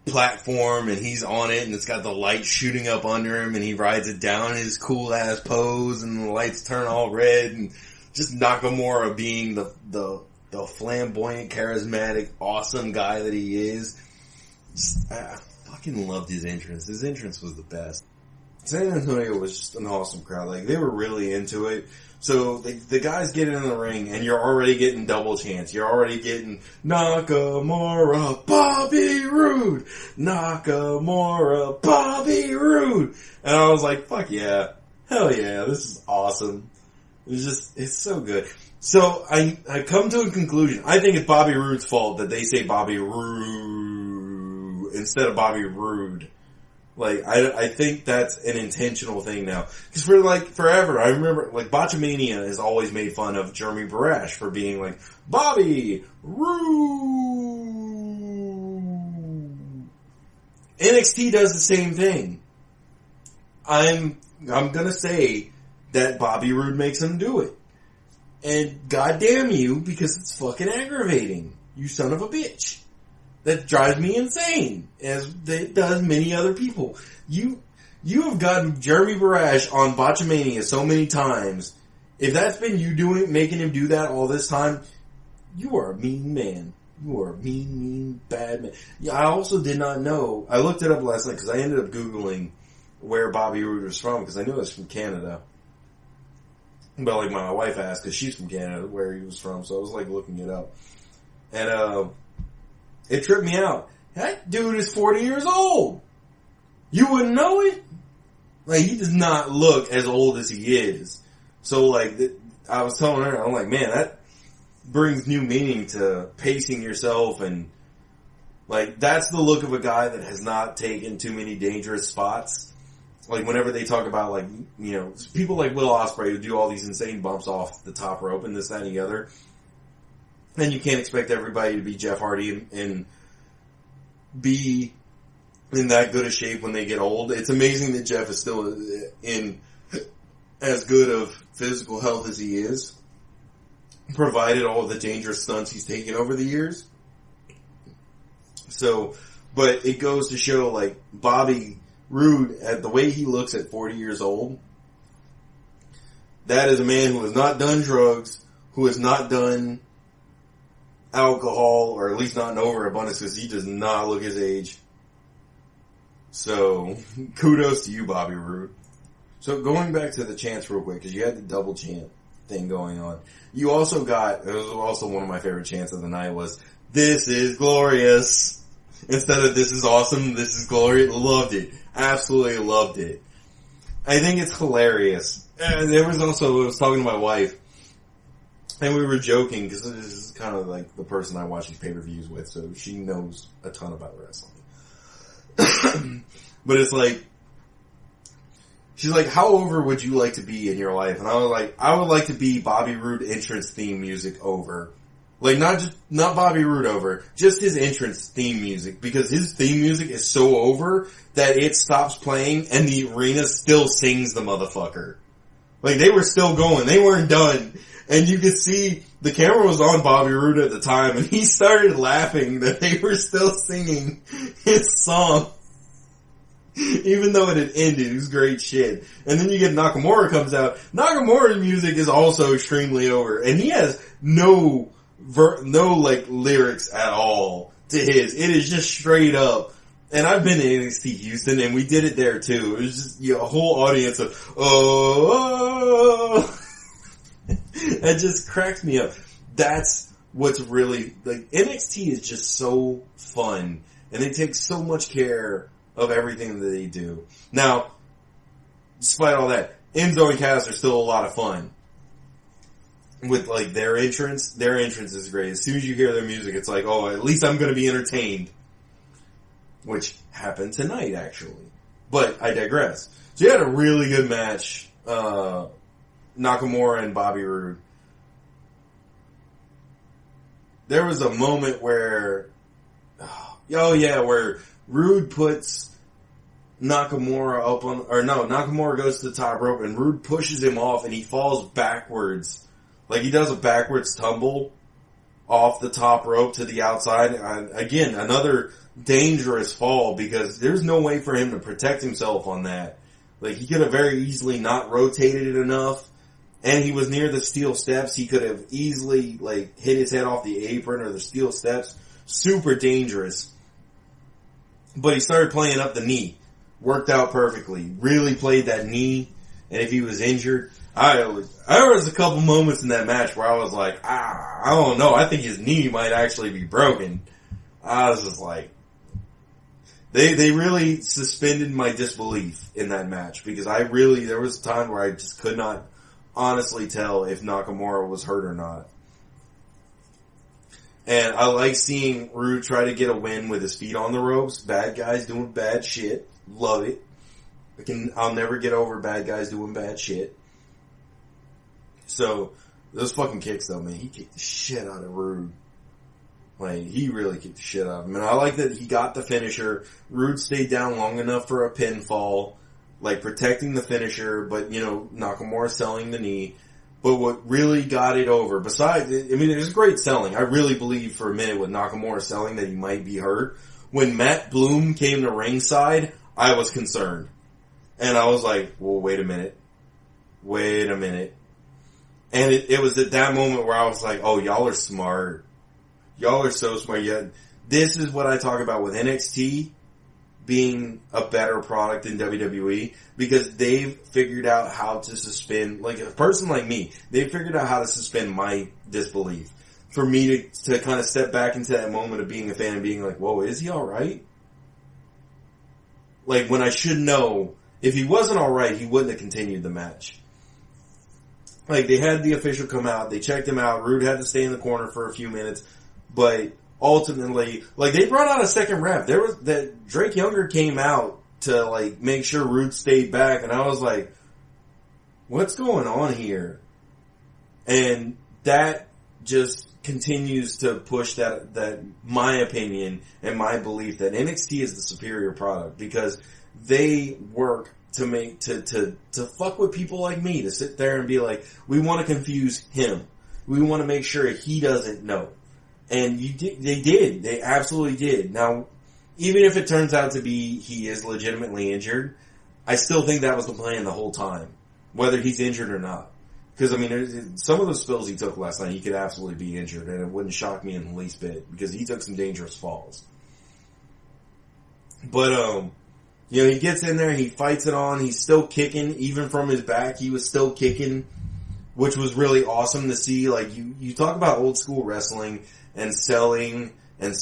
platform and he's on it and it's got the light shooting up under him and he rides it down in his cool ass pose and the lights turn all red and just Nakamura being the flamboyant, charismatic, awesome guy that he is. I fucking loved his entrance. His entrance was the best. San Antonio was just an awesome crowd. Like, they were really into it. So the guys get in the ring and you're already getting double chants. You're already getting Nakamura, Bobby Roode, Nakamura, Bobby Roode. And I was like, fuck yeah. Hell yeah. This is awesome. It's so good. So I come to a conclusion. I think it's Bobby Roode's fault that they say Bobby Roode instead of Bobby Roode. Like, I think that's an intentional thing now. Because for, like, forever, I remember, like, Botchamania has always made fun of Jeremy Barash for being like, Bobby Roode. NXT does the same thing. I'm gonna say that Bobby Roode makes him do it. And goddamn you, because it's fucking aggravating. You son of a bitch. That drives me insane, as it does many other people. You have gotten Jeremy Barash on Botchamania so many times. If that's been you making him do that all this time, you are a mean man. You are a mean, bad man. Yeah, I also did not know. I looked it up last night because I ended up Googling where Bobby Roode was from because I knew it was from Canada. But like my wife asked because she's from Canada where he was from, so I was like looking it up. And it tripped me out. That dude is 40 years old. You wouldn't know it? Like, he does not look as old as he is. So, like, I was telling her, I'm like, man, that brings new meaning to pacing yourself and, like, that's the look of a guy that has not taken too many dangerous spots. Like, whenever they talk about, like, you know, people like Will Ospreay who do all these insane bumps off the top rope and this, that, and the other. And you can't expect everybody to be Jeff Hardy and be in that good a shape when they get old. It's amazing that Jeff is still in as good of physical health as he is, provided all the dangerous stunts he's taken over the years. So, but it goes to show, like, Bobby Roode, at the way he looks at 40 years old, that is a man who has not done drugs, who has not done alcohol, or at least not an overabundance, because he does not look his age. So, kudos to you, Bobby Roode. So, going back to the chants real quick, because you had the double chant thing going on. You also got, it was also one of my favorite chants of the night was, "This is glorious." Instead of "this is awesome," "this is glorious." Loved it. Absolutely loved it. I think it's hilarious. And there was also, I was talking to my wife, and we were joking, because this is kind of like the person I watch these pay-per-views with, so she knows a ton about wrestling. But it's like, she's like, how over would you like to be in your life? And I was like, I would like to be Bobby Roode entrance theme music over Like, not Bobby Roode over, just his entrance theme music, because his theme music is so over that it stops playing and the arena still sings the motherfucker. Like, they were still going, they weren't done. And you could see the camera was on Bobby Roode at the time, and he started laughing that they were still singing his song. Even though it had ended, it was great shit. And then you get Nakamura comes out. Nakamura's music is also extremely over, and he has no lyrics at all to his. It is just straight up. And I've been to NXT Houston, and we did it there too. It was just, a whole audience of, oh. It just cracks me up. That's what's really, like, NXT is just so fun, and they take so much care of everything that they do. Now, despite all that, Enzo and Cass are still a lot of fun. With, like, their entrance is great. As soon as you hear their music, it's like, oh, at least I'm gonna be entertained. Which happened tonight, actually. But I digress. So you had a really good match, Nakamura and Bobby Roode. There was a moment where, where Roode puts Nakamura up on, Nakamura goes to the top rope and Roode pushes him off and he falls backwards. Like, he does a backwards tumble off the top rope to the outside. And again, another dangerous fall because there's no way for him to protect himself on that. Like, he could have very easily not rotated it enough. And he was near the steel steps. He could have easily, like, hit his head off the apron or the steel steps. Super dangerous. But he started playing up the knee. Worked out perfectly. Really played that knee. And if he was injured, there was a couple moments in that match where I was like, I don't know. I think his knee might actually be broken. I was just like, they really suspended my disbelief in that match because there was a time where I just could not honestly tell if Nakamura was hurt or not. And I like seeing Roode try to get a win with his feet on the ropes. Bad guys doing bad shit. Love it. I'll never get over bad guys doing bad shit. So, those fucking kicks though, man, he kicked the shit out of Roode. Like, he really kicked the shit out of him. And I like that he got the finisher. Roode stayed down long enough for a pinfall. Like, protecting the finisher, but, Nakamura selling the knee. But what really got it over, besides, it was great selling. I really believed for a minute with Nakamura selling that he might be hurt. When Matt Bloom came to ringside, I was concerned. And I was like, well, wait a minute. And it was at that moment where I was like, oh, y'all are smart. Y'all are so smart. Yeah, this is what I talk about with NXT being a better product than WWE because they've figured out how to suspend, like a person like me, they've figured out how to suspend my disbelief. For me to kind of step back into that moment of being a fan and being like, whoa, is he alright? Like, when I should know, if he wasn't alright, he wouldn't have continued the match. Like, they had the official come out, they checked him out, Roode had to stay in the corner for a few minutes, but ultimately, like, they brought out a second ref. Drake Younger came out to, like, make sure Roode stayed back, and I was like, what's going on here? And that just continues to push that my opinion and my belief that NXT is the superior product, because they work to fuck with people like me, to sit there and be like, we want to confuse him. We want to make sure he doesn't know. And they absolutely did. Now, even if it turns out to be he is legitimately injured, I still think that was the plan the whole time, whether he's injured or not. Because, some of the spills he took last night, he could absolutely be injured, and it wouldn't shock me in the least bit, because he took some dangerous falls. But, he gets in there, he fights it on, he's still kicking, even from his back, he was still kicking, which was really awesome to see. Like, you talk about old school wrestling, and selling and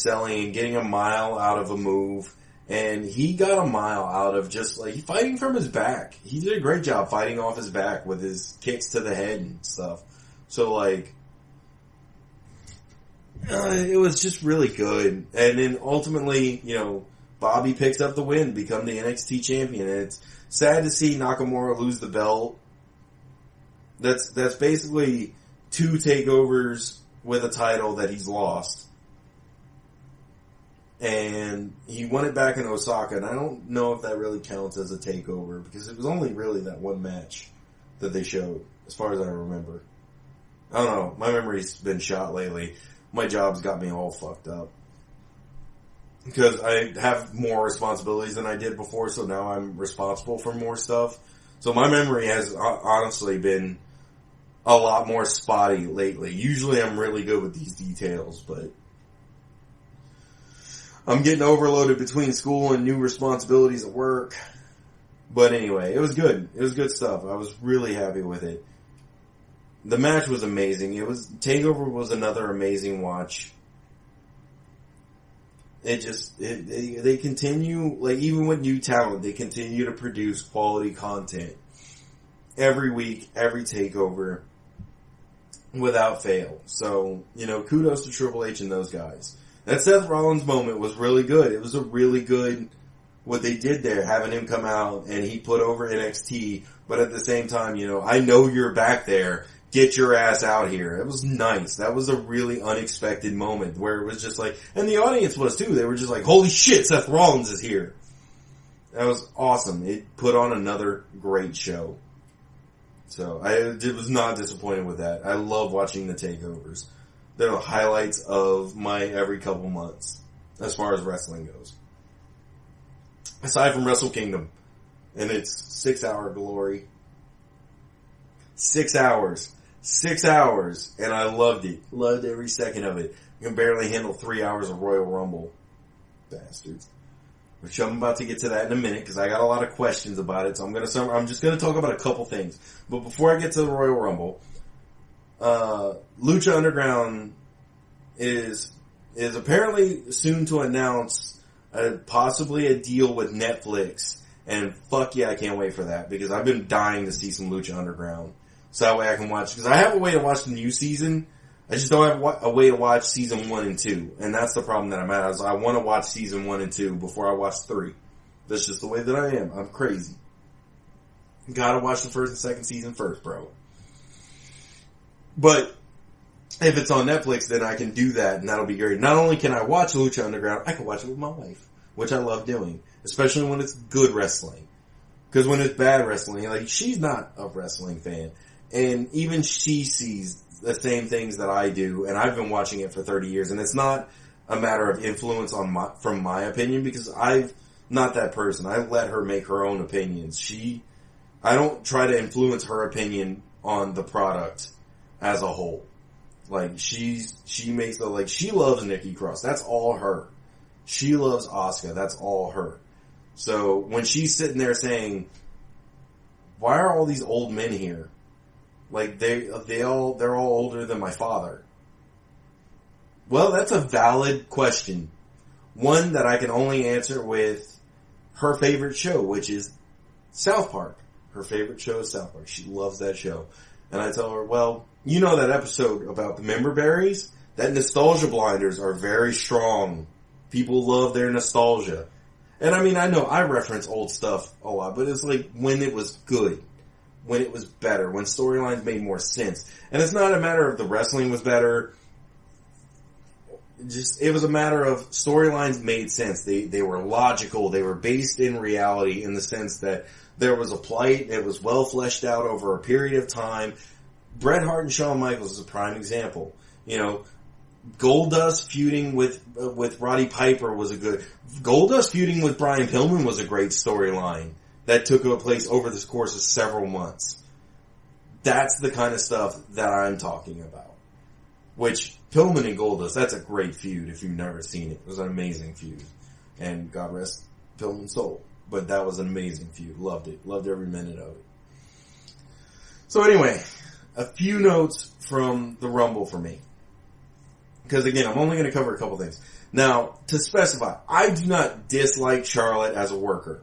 getting a mile out of a move. And he got a mile out of just, like, fighting from his back. He did a great job fighting off his back with his kicks to the head and stuff. So, like, it was just really good. And then ultimately, Bobby picks up the win, become the NXT champion. And it's sad to see Nakamura lose the belt. That's basically 2 takeovers with a title that he's lost. And he won it back in Osaka, and I don't know if that really counts as a takeover, because it was only really that one match that they showed, as far as I remember. I don't know, my memory's been shot lately. My job's got me all fucked up. Because I have more responsibilities than I did before, so now I'm responsible for more stuff. So my memory has honestly been a lot more spotty lately. Usually I'm really good with these details, but I'm getting overloaded between school and new responsibilities at work. But anyway, it was good. It was good stuff. I was really happy with it. The match was amazing. Takeover was another amazing watch. They continue, like, even with new talent, they continue to produce quality content every week, every takeover, without fail. So, kudos to Triple H and those guys. That Seth Rollins moment was really good. It was a really good, what they did there, having him come out and he put over NXT, but at the same time, I know you're back there. Get your ass out here. It was nice. That was a really unexpected moment where it was just like, and the audience was too. They were just like, holy shit, Seth Rollins is here. That was awesome. It put on another great show. So I was not disappointed with that. I love watching the takeovers. They're the highlights of my every couple months as far as wrestling goes. Aside from Wrestle Kingdom and its 6-hour glory. 6 hours. 6 hours. And I loved it. Loved every second of it. I can barely handle 3 hours of Royal Rumble. Bastards. Which I'm about to get to that in a minute because I got a lot of questions about it. So I'm just going to talk about a couple things. But before I get to the Royal Rumble, Lucha Underground is apparently soon to announce possibly a deal with Netflix. And fuck yeah, I can't wait for that because I've been dying to see some Lucha Underground. So that way I can watch, because I have a way to watch the new season. I just don't have a way to watch season 1 and 2. And that's the problem that I'm at. I want to watch season 1 and 2 before I watch 3. That's just the way that I am. I'm crazy. Gotta watch the first and second season first, bro. But if it's on Netflix, then I can do that, and that'll be great. Not only can I watch Lucha Underground, I can watch it with my wife, which I love doing. Especially when it's good wrestling. Because when it's bad wrestling, like, she's not a wrestling fan. And even she sees the same things that I do, and I've been watching it for 30 years, and it's not a matter of influence from my opinion, because I'm not that person. I let her make her own opinions. I don't try to influence her opinion on the product as a whole. Like, she loves Nikki Cross. That's all her. She loves Asuka. That's all her. So, when she's sitting there saying, why are all these old men here? Like, they're all older than my father. Well, that's a valid question. One that I can only answer with her favorite show, which is South Park. Her favorite show is South Park. She loves that show. And I tell her, well, you know that episode about the member berries? That nostalgia blinders are very strong. People love their nostalgia. And I mean, I know I reference old stuff a lot, but it's like when it was good. When it was better, when storylines made more sense. And it's not a matter of the wrestling was better. It was a matter of storylines made sense. They were logical. They were based in reality in the sense that there was a plight. It was well fleshed out over a period of time. Bret Hart and Shawn Michaels is a prime example. Goldust feuding with Roddy Piper was a good... Goldust feuding with Brian Pillman was a great storyline that took place over the course of several months. That's the kind of stuff that I'm talking about. Which, Pillman and Goldust, that's a great feud if you've never seen it. It was an amazing feud. And God rest Pillman's soul. But that was an amazing feud. Loved it. Loved every minute of it. So anyway, a few notes from the Rumble for me. Because again, I'm only going to cover a couple things. Now, to specify, I do not dislike Charlotte as a worker.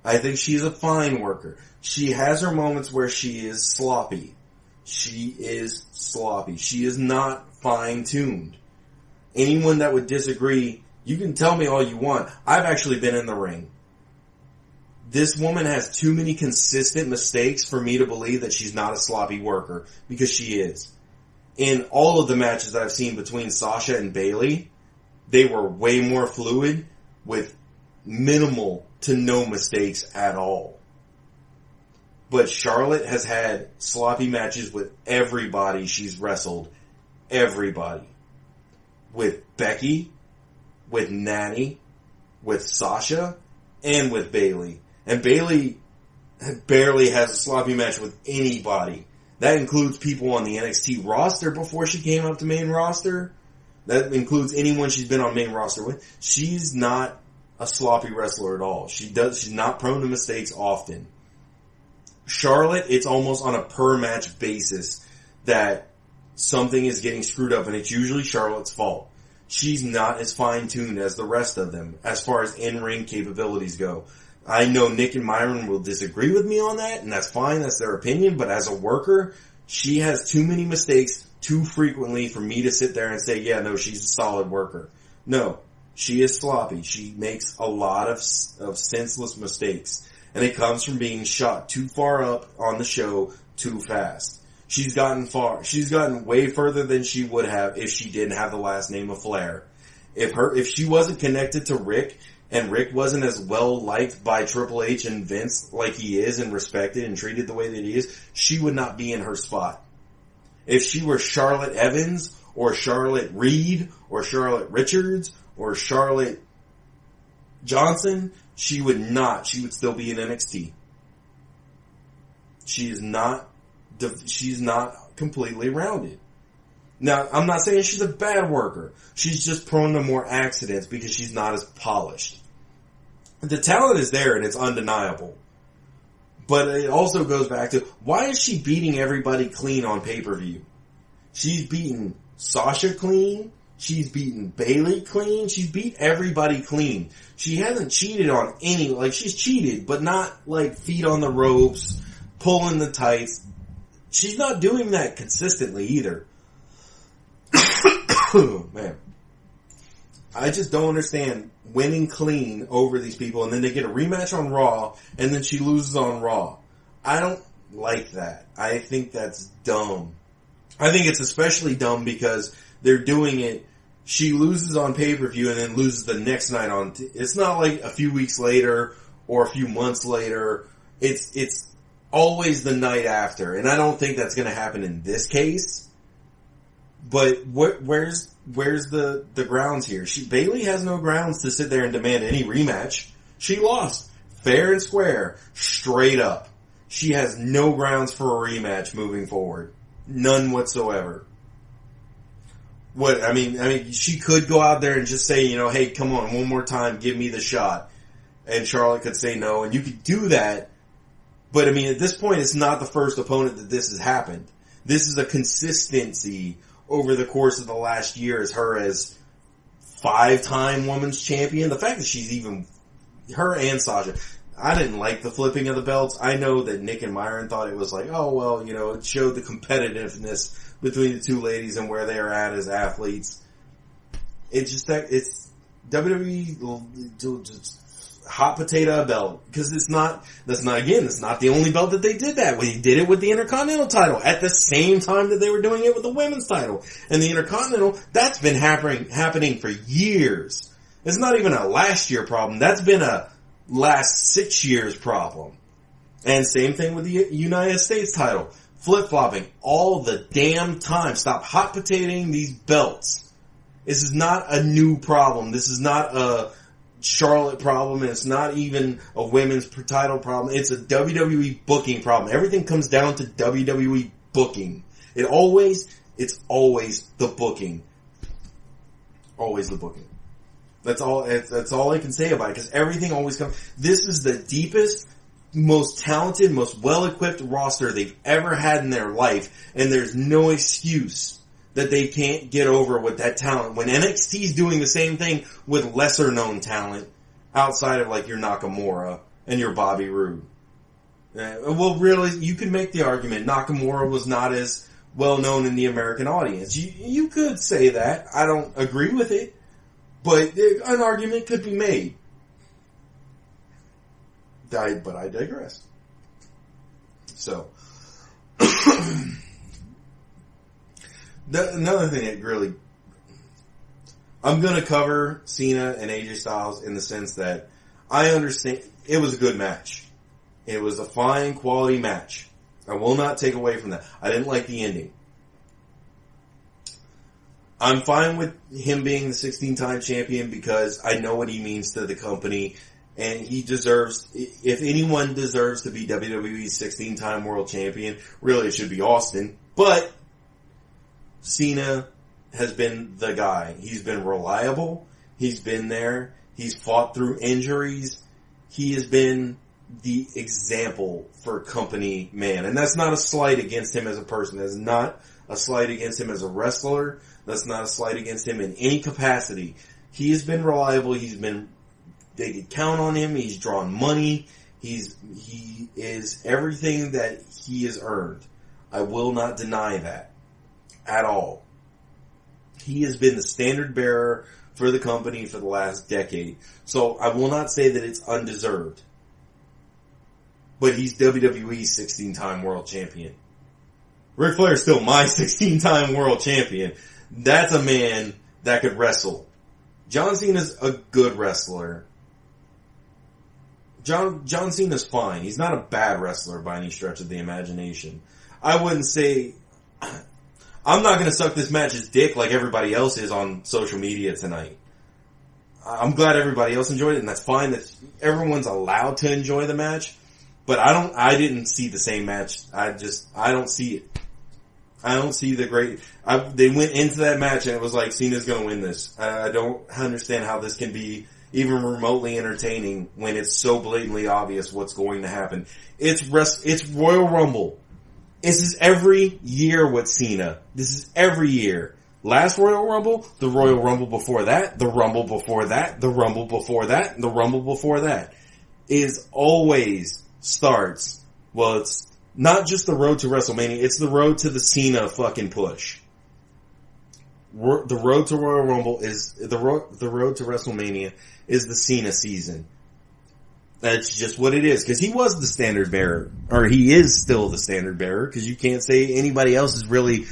I think she's a fine worker. She has her moments where she is sloppy. She is sloppy. She is not fine-tuned. Anyone that would disagree, you can tell me all you want. I've actually been in the ring. This woman has too many consistent mistakes for me to believe that she's not a sloppy worker, because she is. in all of the matches that I've seen between Sasha and Bayley, they were way more fluid with minimal to no mistakes at all. But Charlotte has had sloppy matches with everybody she's wrestled. Everybody. With Becky, with Nanny, with Sasha, and with Bayley. And Bayley barely has a sloppy match with anybody. That includes people on the NXT roster before she came up to main roster. That includes anyone she's been on main roster with. She's not a sloppy wrestler at all. She's not prone to mistakes often. Charlotte, it's almost on a per match basis that something is getting screwed up, and it's usually Charlotte's fault. She's not as fine-tuned as the rest of them as far as in-ring capabilities go. I know Nick and Myron will disagree with me on that, and that's fine, that's their opinion, but as a worker, she has too many mistakes too frequently for me to sit there and say, yeah, no, she's a solid worker. No, she is sloppy. She makes a lot of senseless mistakes, and it comes from being shot too far up on the show too fast. She's gotten way further than she would have if she didn't have the last name of Flair. If she wasn't connected to Rick, and Rick wasn't as well liked by Triple H and Vince like he is and respected and treated the way that he is, she would not be in her spot. If she were Charlotte Evans or Charlotte Reed or Charlotte Richards or Charlotte Johnson, she would not. She would still be in NXT. She's not completely rounded. Now, I'm not saying she's a bad worker. She's just prone to more accidents because she's not as polished. The talent is there and it's undeniable. But it also goes back to, why is she beating everybody clean on pay-per-view? She's beaten Sasha clean. She's beaten Bayley clean. She's beat everybody clean. She hasn't cheated on any, she's cheated, but not feet on the ropes, pulling the tights. She's not doing that consistently either. Man. I just don't understand winning clean over these people, and then they get a rematch on Raw, and then she loses on Raw. I don't like that. I think that's dumb. I think it's especially dumb because they're doing it, she loses on pay-per-view and then loses the next night on, it's not like a few weeks later or a few months later. It's always the night after, and I don't think that's going to happen in this case. But where's the grounds here? Bayley has no grounds to sit there and demand any rematch. She lost fair and square, straight up. She has no grounds for a rematch moving forward, none whatsoever. She could go out there and just say, hey, come on, one more time, give me the shot, and Charlotte could say no, and you could do that. But at this point, it's not the first opponent that this has happened. This is a consistency over the course of the last year as her as 5-time women's champion. The fact that she's even, her and Sasha, I didn't like the flipping of the belts. I know that Nick and Myron thought it was it showed the competitiveness between the two ladies and where they are at as athletes. It's just that it's WWE just hot potato belt, because that's not the only belt that they did that. We did it with the Intercontinental title at the same time that they were doing it with the women's title. And the Intercontinental, that's been happening for years. It's not even a last year problem. That's been a last 6 years problem. And same thing with the United States title. Flip-flopping all the damn time. Stop hot potatoing these belts. This is not a new problem. This is not a Charlotte problem, and it's not even a women's title problem. It's a WWE booking problem. Everything comes down to WWE booking. It's always the booking. Always the booking. That's all I can say about it, because everything always comes. This is the deepest, most talented, most well-equipped roster they've ever had in their life, and there's no excuse that they can't get over with that talent when NXT's doing the same thing with lesser known talent outside of your Nakamura and your Bobby Roode. Well, really, you could make the argument Nakamura was not as well known in the American audience. You could say that. I don't agree with it, but an argument could be made. But I digress. So, Another thing that really... I'm going to cover Cena and AJ Styles in the sense that I understand it was a good match. It was a fine quality match. I will not take away from that. I didn't like the ending. I'm fine with him being the 16-time champion because I know what he means to the company, and he deserves, if anyone deserves to be WWE's 16-time world champion, really it should be Austin. But Cena has been the guy. He's been reliable. He's been there. He's fought through injuries. He has been the example for company man. And that's not a slight against him as a person. That's not a slight against him as a wrestler. That's not a slight against him in any capacity. He has been reliable. They could count on him. He's drawn money. He is everything that he has earned. I will not deny that at all. He has been the standard bearer for the company for the last decade. So I will not say that it's undeserved. But he's WWE's 16-time world champion. Ric Flair is still my 16-time world champion. That's a man that could wrestle. John Cena's a good wrestler. John Cena's fine. He's not a bad wrestler by any stretch of the imagination. I wouldn't say... I'm not going to suck this match's dick like everybody else is on social media tonight. I'm glad everybody else enjoyed it, and that's fine. That everyone's allowed to enjoy the match. But I didn't see the same match. I don't see it. I don't see the great... they went into that match and it was like, Cena's going to win this. I don't understand how this can be even remotely entertaining when it's so blatantly obvious what's going to happen. It's Royal Rumble. This is every year with Cena. This is every year. Last Royal Rumble, the Royal Rumble before that, the Rumble before that, the Rumble before that, the Rumble before that. Is always starts, well, it's not just the road to WrestleMania, it's the road to the Cena fucking push. The road to Royal Rumble is, the road to WrestleMania is the Cena season. That's just what it is, because he was the standard bearer, or he is still the standard bearer, because you can't say anybody else has really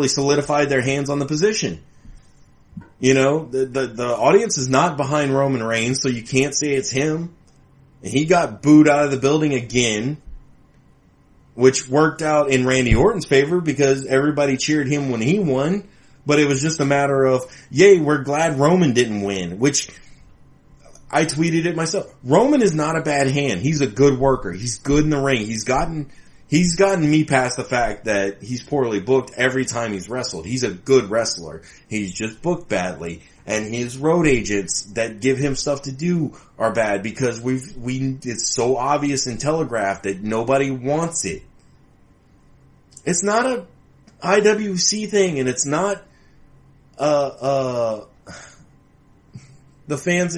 solidified their hands on the position. You know, the audience is not behind Roman Reigns, so you can't say it's him. And he got booed out of the building again, which worked out in Randy Orton's favor because everybody cheered him when he won, but it was just a matter of, yay, we're glad Roman didn't win, which... I tweeted it myself. Roman is not a bad hand. He's a good worker. He's good in the ring. He's gotten me past the fact that he's poorly booked every time he's wrestled. He's a good wrestler. He's just booked badly. And his road agents that give him stuff to do are bad because it's so obvious and telegraphed that nobody wants it. It's not a IWC thing, and it's not, the fans...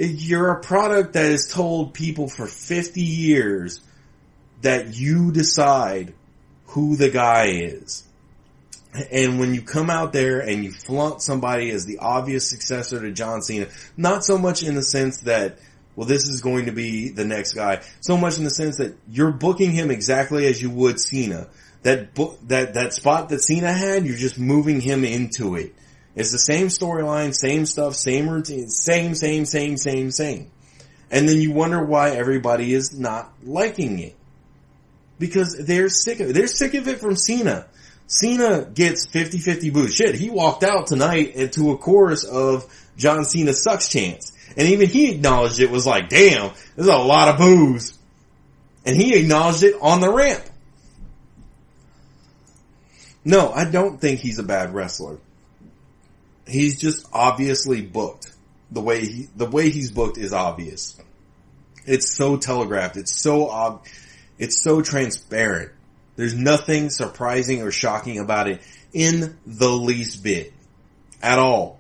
You're a product that has told people for 50 years that you decide who the guy is. And when you come out there and you flaunt somebody as the obvious successor to John Cena, not so much in the sense that, well, this is going to be the next guy, so much in the sense that you're booking him exactly as you would Cena. That spot that Cena had, you're just moving him into it. It's the same storyline, same stuff, same routine, same. And then you wonder why everybody is not liking it. Because they're sick of it. They're sick of it from Cena. Cena gets 50-50 boos. Shit, he walked out tonight into a chorus of John Cena sucks chants. And even he acknowledged it was like, damn, there's a lot of boos. And he acknowledged it on the ramp. No, I don't think he's a bad wrestler. He's just obviously booked. The way he's booked is obvious. It's so telegraphed. It's so transparent. There's nothing surprising or shocking about it in the least bit. At all.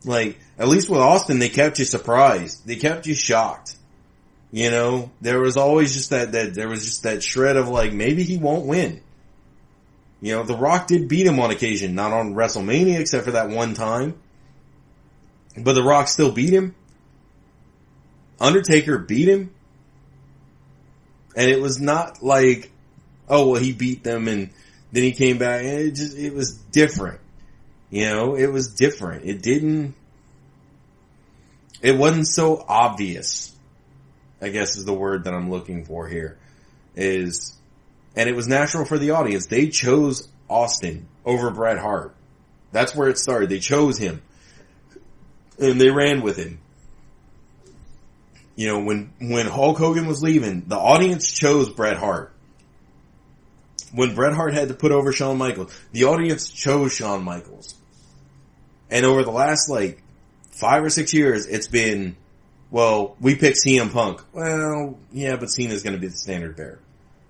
Like, at least with Austin, they kept you surprised. They kept you shocked. You know, there was always just that shred of like, maybe he won't win. You know, The Rock did beat him on occasion, not on WrestleMania except for that one time. But The Rock still beat him. Undertaker beat him. And it was not like, oh, well, he beat them and then he came back, and it was different. You know, it was different. It wasn't so obvious, I guess is the word that I'm looking for here. And it was natural for the audience. They chose Austin over Bret Hart. That's where it started. They chose him. And they ran with him. You know, when Hulk Hogan was leaving, the audience chose Bret Hart. When Bret Hart had to put over Shawn Michaels, the audience chose Shawn Michaels. And over the last, 5 or 6 years, it's been, well, we picked CM Punk. Well, yeah, but Cena's going to be the standard bearer.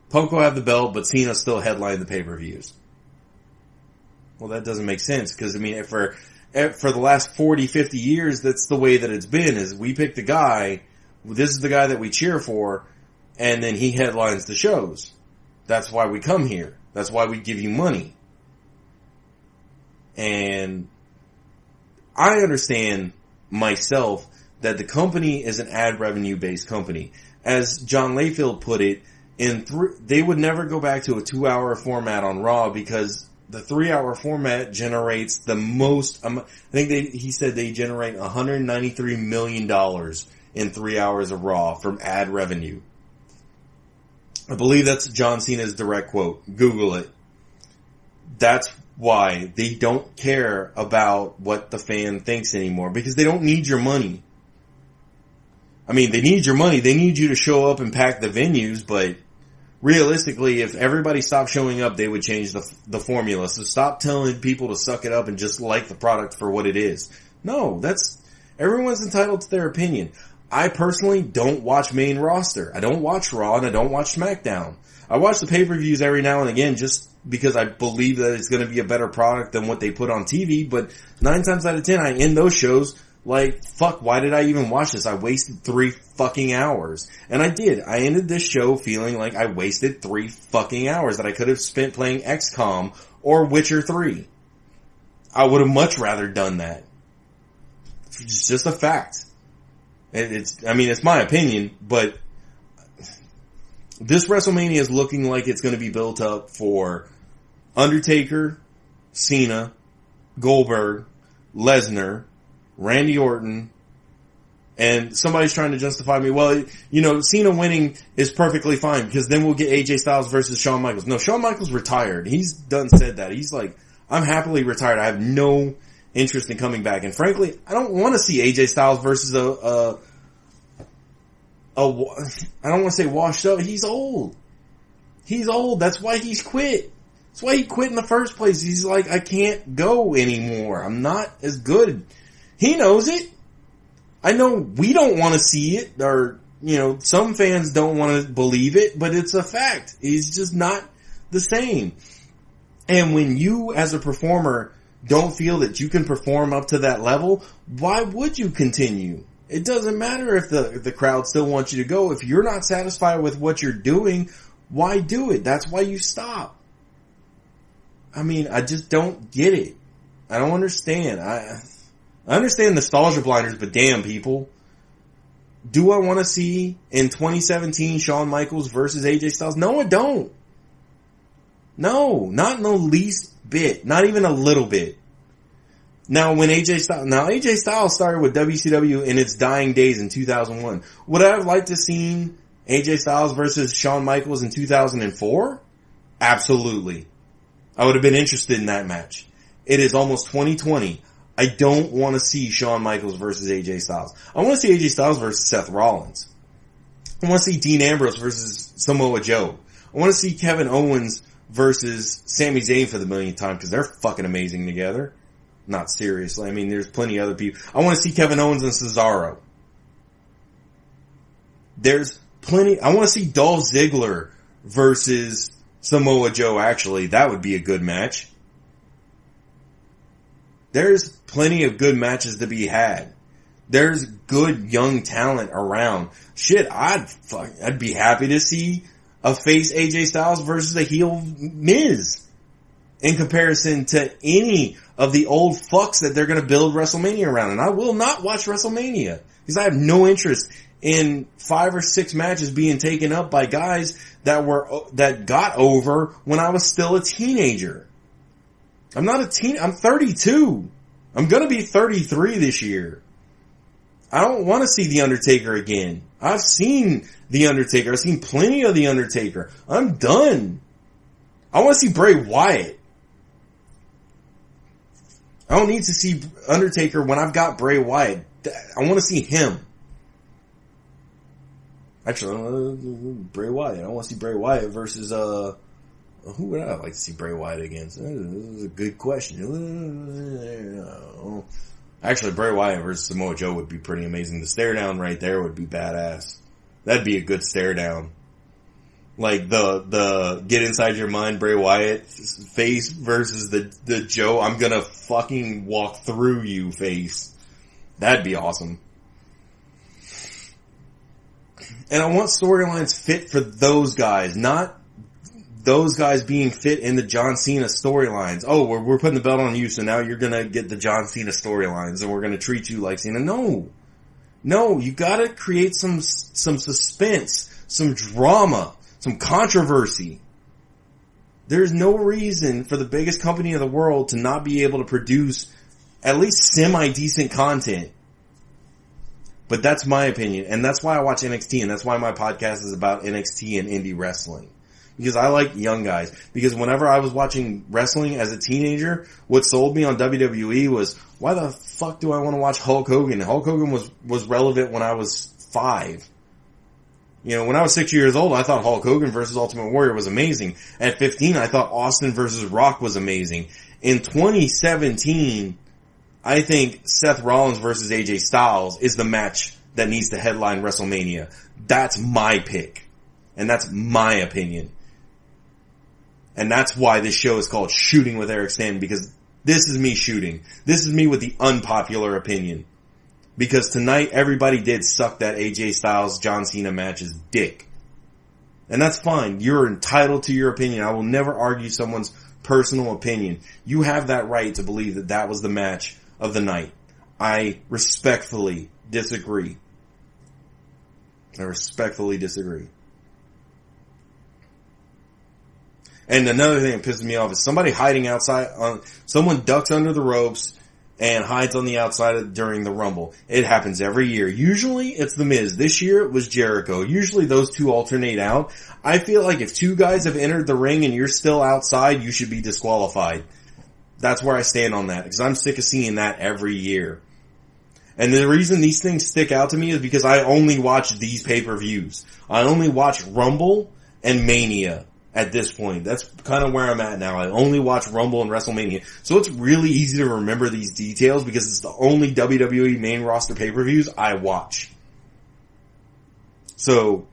Punk will have the belt, but Cena still headlined the pay-per-views. Well, that doesn't make sense, because, I mean, for the last 40, 50 years, that's the way that it's been, is we pick the guy, this is the guy that we cheer for, and then he headlines the shows. That's why we come here. That's why we give you money. And I understand myself that the company is an ad revenue based company. As John Layfield put it, they would never go back to a 2-hour format on Raw because the 3-hour format generates the most. I think he said they generate $193 million in 3 hours of Raw from ad revenue. I believe that's John Cena's direct quote. Google it. That's why they don't care about what the fan thinks anymore, because they don't need your money. I mean, they need your money. They need you to show up and pack the venues, but realistically, if everybody stopped showing up, they would change the formula. So stop telling people to suck it up and just like the product for what it is. No, everyone's entitled to their opinion. I personally don't watch main roster. I don't watch Raw and I don't watch SmackDown. I watch the pay-per-views every now and again just because I believe that it's going to be a better product than what they put on TV, but 9 times out of 10 I end those shows like, fuck, why did I even watch this? I wasted 3 fucking hours. And I did. I ended this show feeling like I wasted 3 fucking hours that I could have spent playing XCOM or Witcher 3. I would have much rather done that. It's just a fact. It's my opinion, but this WrestleMania is looking like it's going to be built up for Undertaker, Cena, Goldberg, Lesnar, Randy Orton, and somebody's trying to justify me. Well, Cena winning is perfectly fine because then we'll get AJ Styles versus Shawn Michaels. No, Shawn Michaels retired. He's done said that. He's like, I'm happily retired. I have no interest in coming back. And frankly, I don't want to see AJ Styles versus I don't want to say washed up. He's old. He's old. That's why he's quit. That's why he quit in the first place. He's like, I can't go anymore. I'm not as good. He knows it. I know we don't want to see it, or, some fans don't want to believe it, but it's a fact. He's just not the same. And when you, as a performer, don't feel that you can perform up to that level, why would you continue? It doesn't matter if the crowd still wants you to go. If you're not satisfied with what you're doing, why do it? That's why you stop. I mean, I just don't get it. I don't understand. I understand nostalgia blinders, but damn, people. Do I want to see in 2017 Shawn Michaels versus AJ Styles? No, I don't. No, not in the least bit. Not even a little bit. Now, AJ Styles started with WCW in its dying days in 2001. Would I have liked to seen AJ Styles versus Shawn Michaels in 2004? Absolutely. I would have been interested in that match. It is almost 2020. I don't want to see Shawn Michaels versus AJ Styles. I want to see AJ Styles versus Seth Rollins. I want to see Dean Ambrose versus Samoa Joe. I want to see Kevin Owens versus Sami Zayn for the millionth time because they're fucking amazing together. Not seriously. I mean, there's plenty of other people. I want to see Kevin Owens and Cesaro. There's plenty. I want to see Dolph Ziggler versus Samoa Joe, actually. That would be a good match. There's plenty of good matches to be had. There's good young talent around. Shit, I'd be happy to see a face AJ Styles versus a heel Miz in comparison to any of the old fucks that they're going to build WrestleMania around. And I will not watch WrestleMania because I have no interest in 5 or 6 matches being taken up by guys that got over when I was still a teenager. I'm 32. I'm gonna be 33 this year. I don't want to see The Undertaker again. I've seen The Undertaker. I've seen plenty of The Undertaker. I'm done. I want to see Bray Wyatt. I don't need to see Undertaker when I've got Bray Wyatt. I want to see him. Actually, Bray Wyatt. I want to see Bray Wyatt versus, who would I like to see Bray Wyatt against? This is a good question. Actually, Bray Wyatt versus Samoa Joe would be pretty amazing. The stare down right there would be badass. That'd be a good stare down. Like the get inside your mind Bray Wyatt face versus the Joe, I'm gonna fucking walk through you face. That'd be awesome. And I want storylines fit for those guys, not those guys being fit in the John Cena storylines. Oh, we're putting the belt on you, so now you're gonna get the John Cena storylines, and we're gonna treat you like Cena. No, you gotta create some suspense, some drama, some controversy. There's no reason for the biggest company in the world to not be able to produce at least semi-decent content. But that's my opinion, and that's why I watch NXT, and that's why my podcast is about NXT and indie wrestling. Because I like young guys. Because whenever I was watching wrestling as a teenager, what sold me on WWE was, why the fuck do I want to watch Hulk Hogan? Hulk Hogan was relevant when I was 5. You know, when I was 6 years old, I thought Hulk Hogan versus Ultimate Warrior was amazing. At 15, I thought Austin versus Rock was amazing. In 2017, I think Seth Rollins versus AJ Styles is the match that needs to headline WrestleMania. That's my pick. And that's my opinion. And that's why this show is called Shooting with Eric Stanton, because this is me shooting. This is me with the unpopular opinion. Because tonight everybody did suck that AJ Styles John Cena match's dick. And that's fine. You're entitled to your opinion. I will never argue someone's personal opinion. You have that right to believe that that was the match of the night. I respectfully disagree. And another thing that pisses me off is somebody hiding outside, someone ducks under the ropes and hides on the outside during the Rumble. It happens every year. Usually it's The Miz. This year it was Jericho. Usually those two alternate out. I feel like if 2 guys have entered the ring and you're still outside, you should be disqualified. That's where I stand on that, because I'm sick of seeing that every year. And the reason these things stick out to me is because I only watch these pay-per-views. I only watch Rumble and Mania. At this point, that's kind of where I'm at now. I only watch Rumble and WrestleMania. So it's really easy to remember these details because it's the only WWE main roster pay-per-views I watch. So,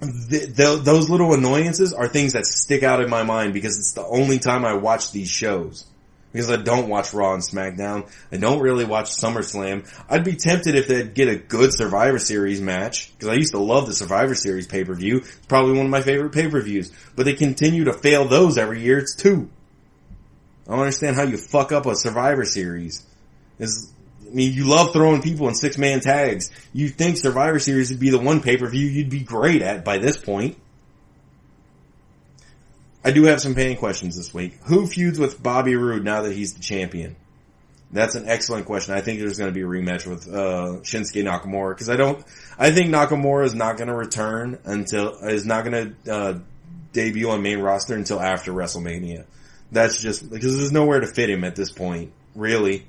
those little annoyances are things that stick out in my mind because it's the only time I watch these shows. Because I don't watch Raw and SmackDown. I don't really watch SummerSlam. I'd be tempted if they'd get a good Survivor Series match. Because I used to love the Survivor Series pay-per-view. It's probably one of my favorite pay-per-views. But they continue to fail those every year. It's 2. I don't understand how you fuck up a Survivor Series. You love throwing people in 6-man tags. You think Survivor Series would be the one pay-per-view you'd be great at by this point. I do have some fan questions this week. Who feuds with Bobby Roode now that he's the champion? That's an excellent question. I think there's going to be a rematch with Shinsuke Nakamura, because I think Nakamura is not going to return is not going to debut on main roster until after WrestleMania. That's just because there's nowhere to fit him at this point, really.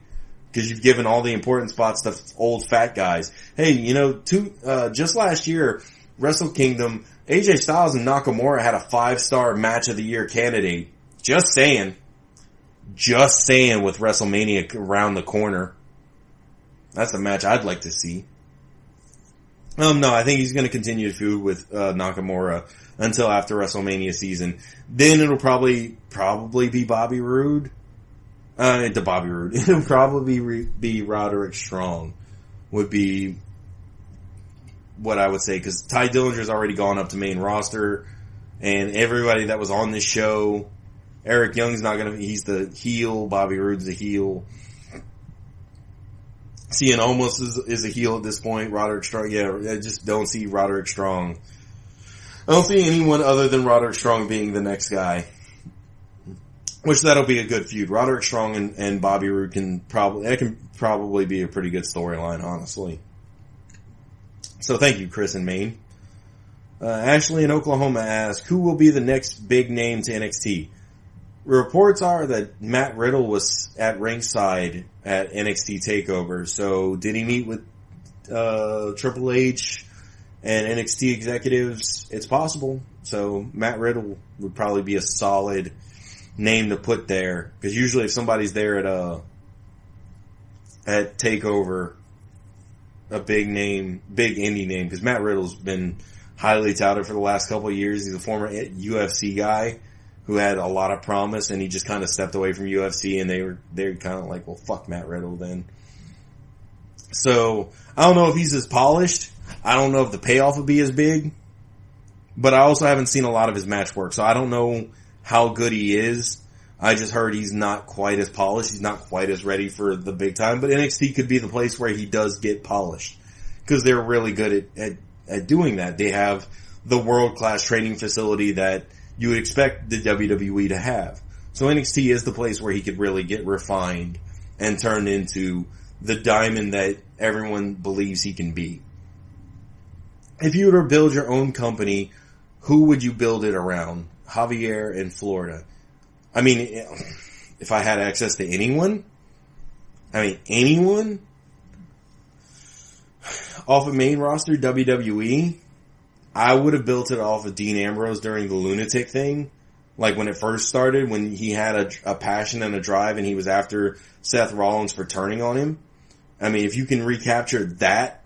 Because you've given all the important spots to old fat guys. Hey, just last year, Wrestle Kingdom, AJ Styles and Nakamura had a 5-star match of the year candidate. Just saying with WrestleMania around the corner. That's a match I'd like to see. No, I think he's going to continue to feud with Nakamura until after WrestleMania season. Then it'll probably be Bobby Roode. It'll probably be Roderick Strong. Would be what I would say, because Ty Dillinger's already gone up to main roster, and everybody that was on this show, Eric Young's not gonna, he's the heel, Bobby Roode's the heel. Cien almost is a heel at this point. Roderick Strong, yeah, I just don't see Roderick Strong. I don't see anyone other than Roderick Strong being the next guy. Which that'll be a good feud. Roderick Strong and Bobby Roode can probably be a pretty good storyline, honestly. So thank you, Chris in Maine. Ashley in Oklahoma asks, who will be the next big name to NXT? Reports are that Matt Riddle was at ringside at NXT TakeOver. So did he meet with Triple H and NXT executives? It's possible. So Matt Riddle would probably be a solid name to put there, because usually if somebody's there at TakeOver, a big name, big indie name, because Matt Riddle's been highly touted for the last couple of years. He's a former UFC guy who had a lot of promise, and he just kind of stepped away from UFC, and they're kind of like, well, fuck Matt Riddle then. So I don't know if he's as polished. I don't know if the payoff would be as big, but I also haven't seen a lot of his match work, so I don't know how good he is. I just heard he's not quite as polished. He's not quite as ready for the big time. But NXT could be the place where he does get polished, because they're really good at doing that. They have the world-class training facility that you would expect the WWE to have. So NXT is the place where he could really get refined and turned into the diamond that everyone believes he can be. If you were to build your own company, who would you build it around? Javier in Florida. I mean, if I had access to anyone off of main roster WWE, I would have built it off of Dean Ambrose during the Lunatic thing. Like when it first started, when he had a passion and a drive and he was after Seth Rollins for turning on him. I mean, if you can recapture that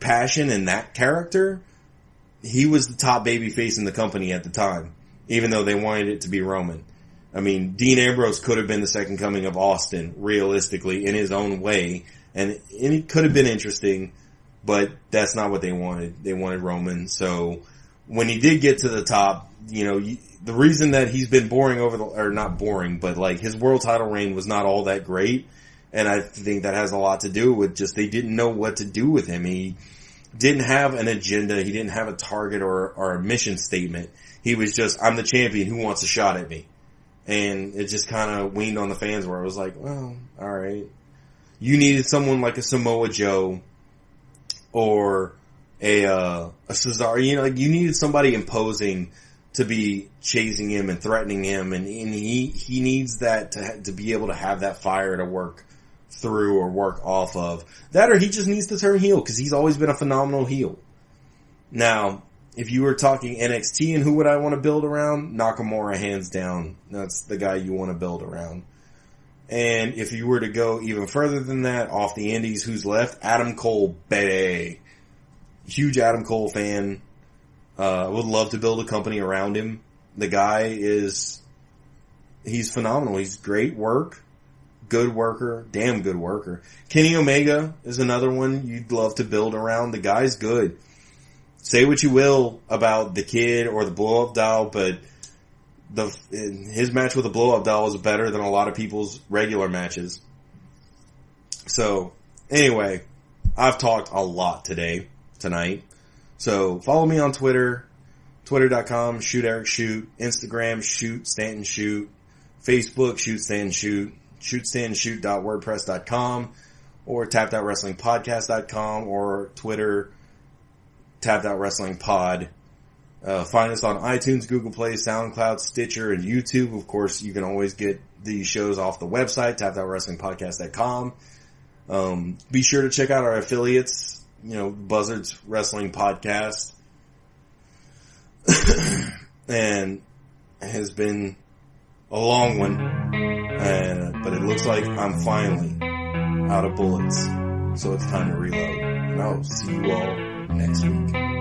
passion and that character, he was the top babyface in the company at the time, even though they wanted it to be Roman. I mean, Dean Ambrose could have been the second coming of Austin, realistically, in his own way. And it could have been interesting, but that's not what they wanted. They wanted Roman. So when he did get to the top, you know, the reason that he's been boring or not boring, but like his world title reign was not all that great. And I think that has a lot to do with just they didn't know what to do with him. He didn't have an agenda. He didn't have a target or a mission statement. He was just, I'm the champion. Who wants a shot at me? And it just kind of weaned on the fans where it was like, well, alright. You needed someone like a Samoa Joe or a Cesaro. You know, like you needed somebody imposing to be chasing him and threatening him. And he needs that to be able to have that fire to work through or work off of. That or he just needs to turn heel because he's always been a phenomenal heel. Now, if you were talking NXT and who would I want to build around? Nakamura, hands down. That's the guy you want to build around. And if you were to go even further than that, off the indies, who's left? Adam Cole, baby. Huge Adam Cole fan. Would love to build a company around him. The guy he's phenomenal. He's great work. Good worker. Damn good worker. Kenny Omega is another one you'd love to build around. The guy's good. Say what you will about the Kid or the Blow Up Doll, but his match with the Blow Up Doll was better than a lot of people's regular matches. So, anyway, I've talked a lot tonight. So, follow me on Twitter, twitter.com, shoot Eric Shoot, Instagram, shoot Stanton Shoot, Facebook, shoot Stanton Shoot, shootstantonshoot.wordpress.com, or tappedOutWrestlingPodcast.com, or Twitter, Tapped Out Wrestling Pod. Find us on iTunes, Google Play, SoundCloud, Stitcher, and YouTube. Of course, you can always get these shows off the website, tappedOutWrestlingPodcast.com. Be sure to check out our affiliates, Buzzards Wrestling Podcast. And it has been a long one, but it looks like I'm finally out of bullets. So it's time to reload. And I'll see you all next week.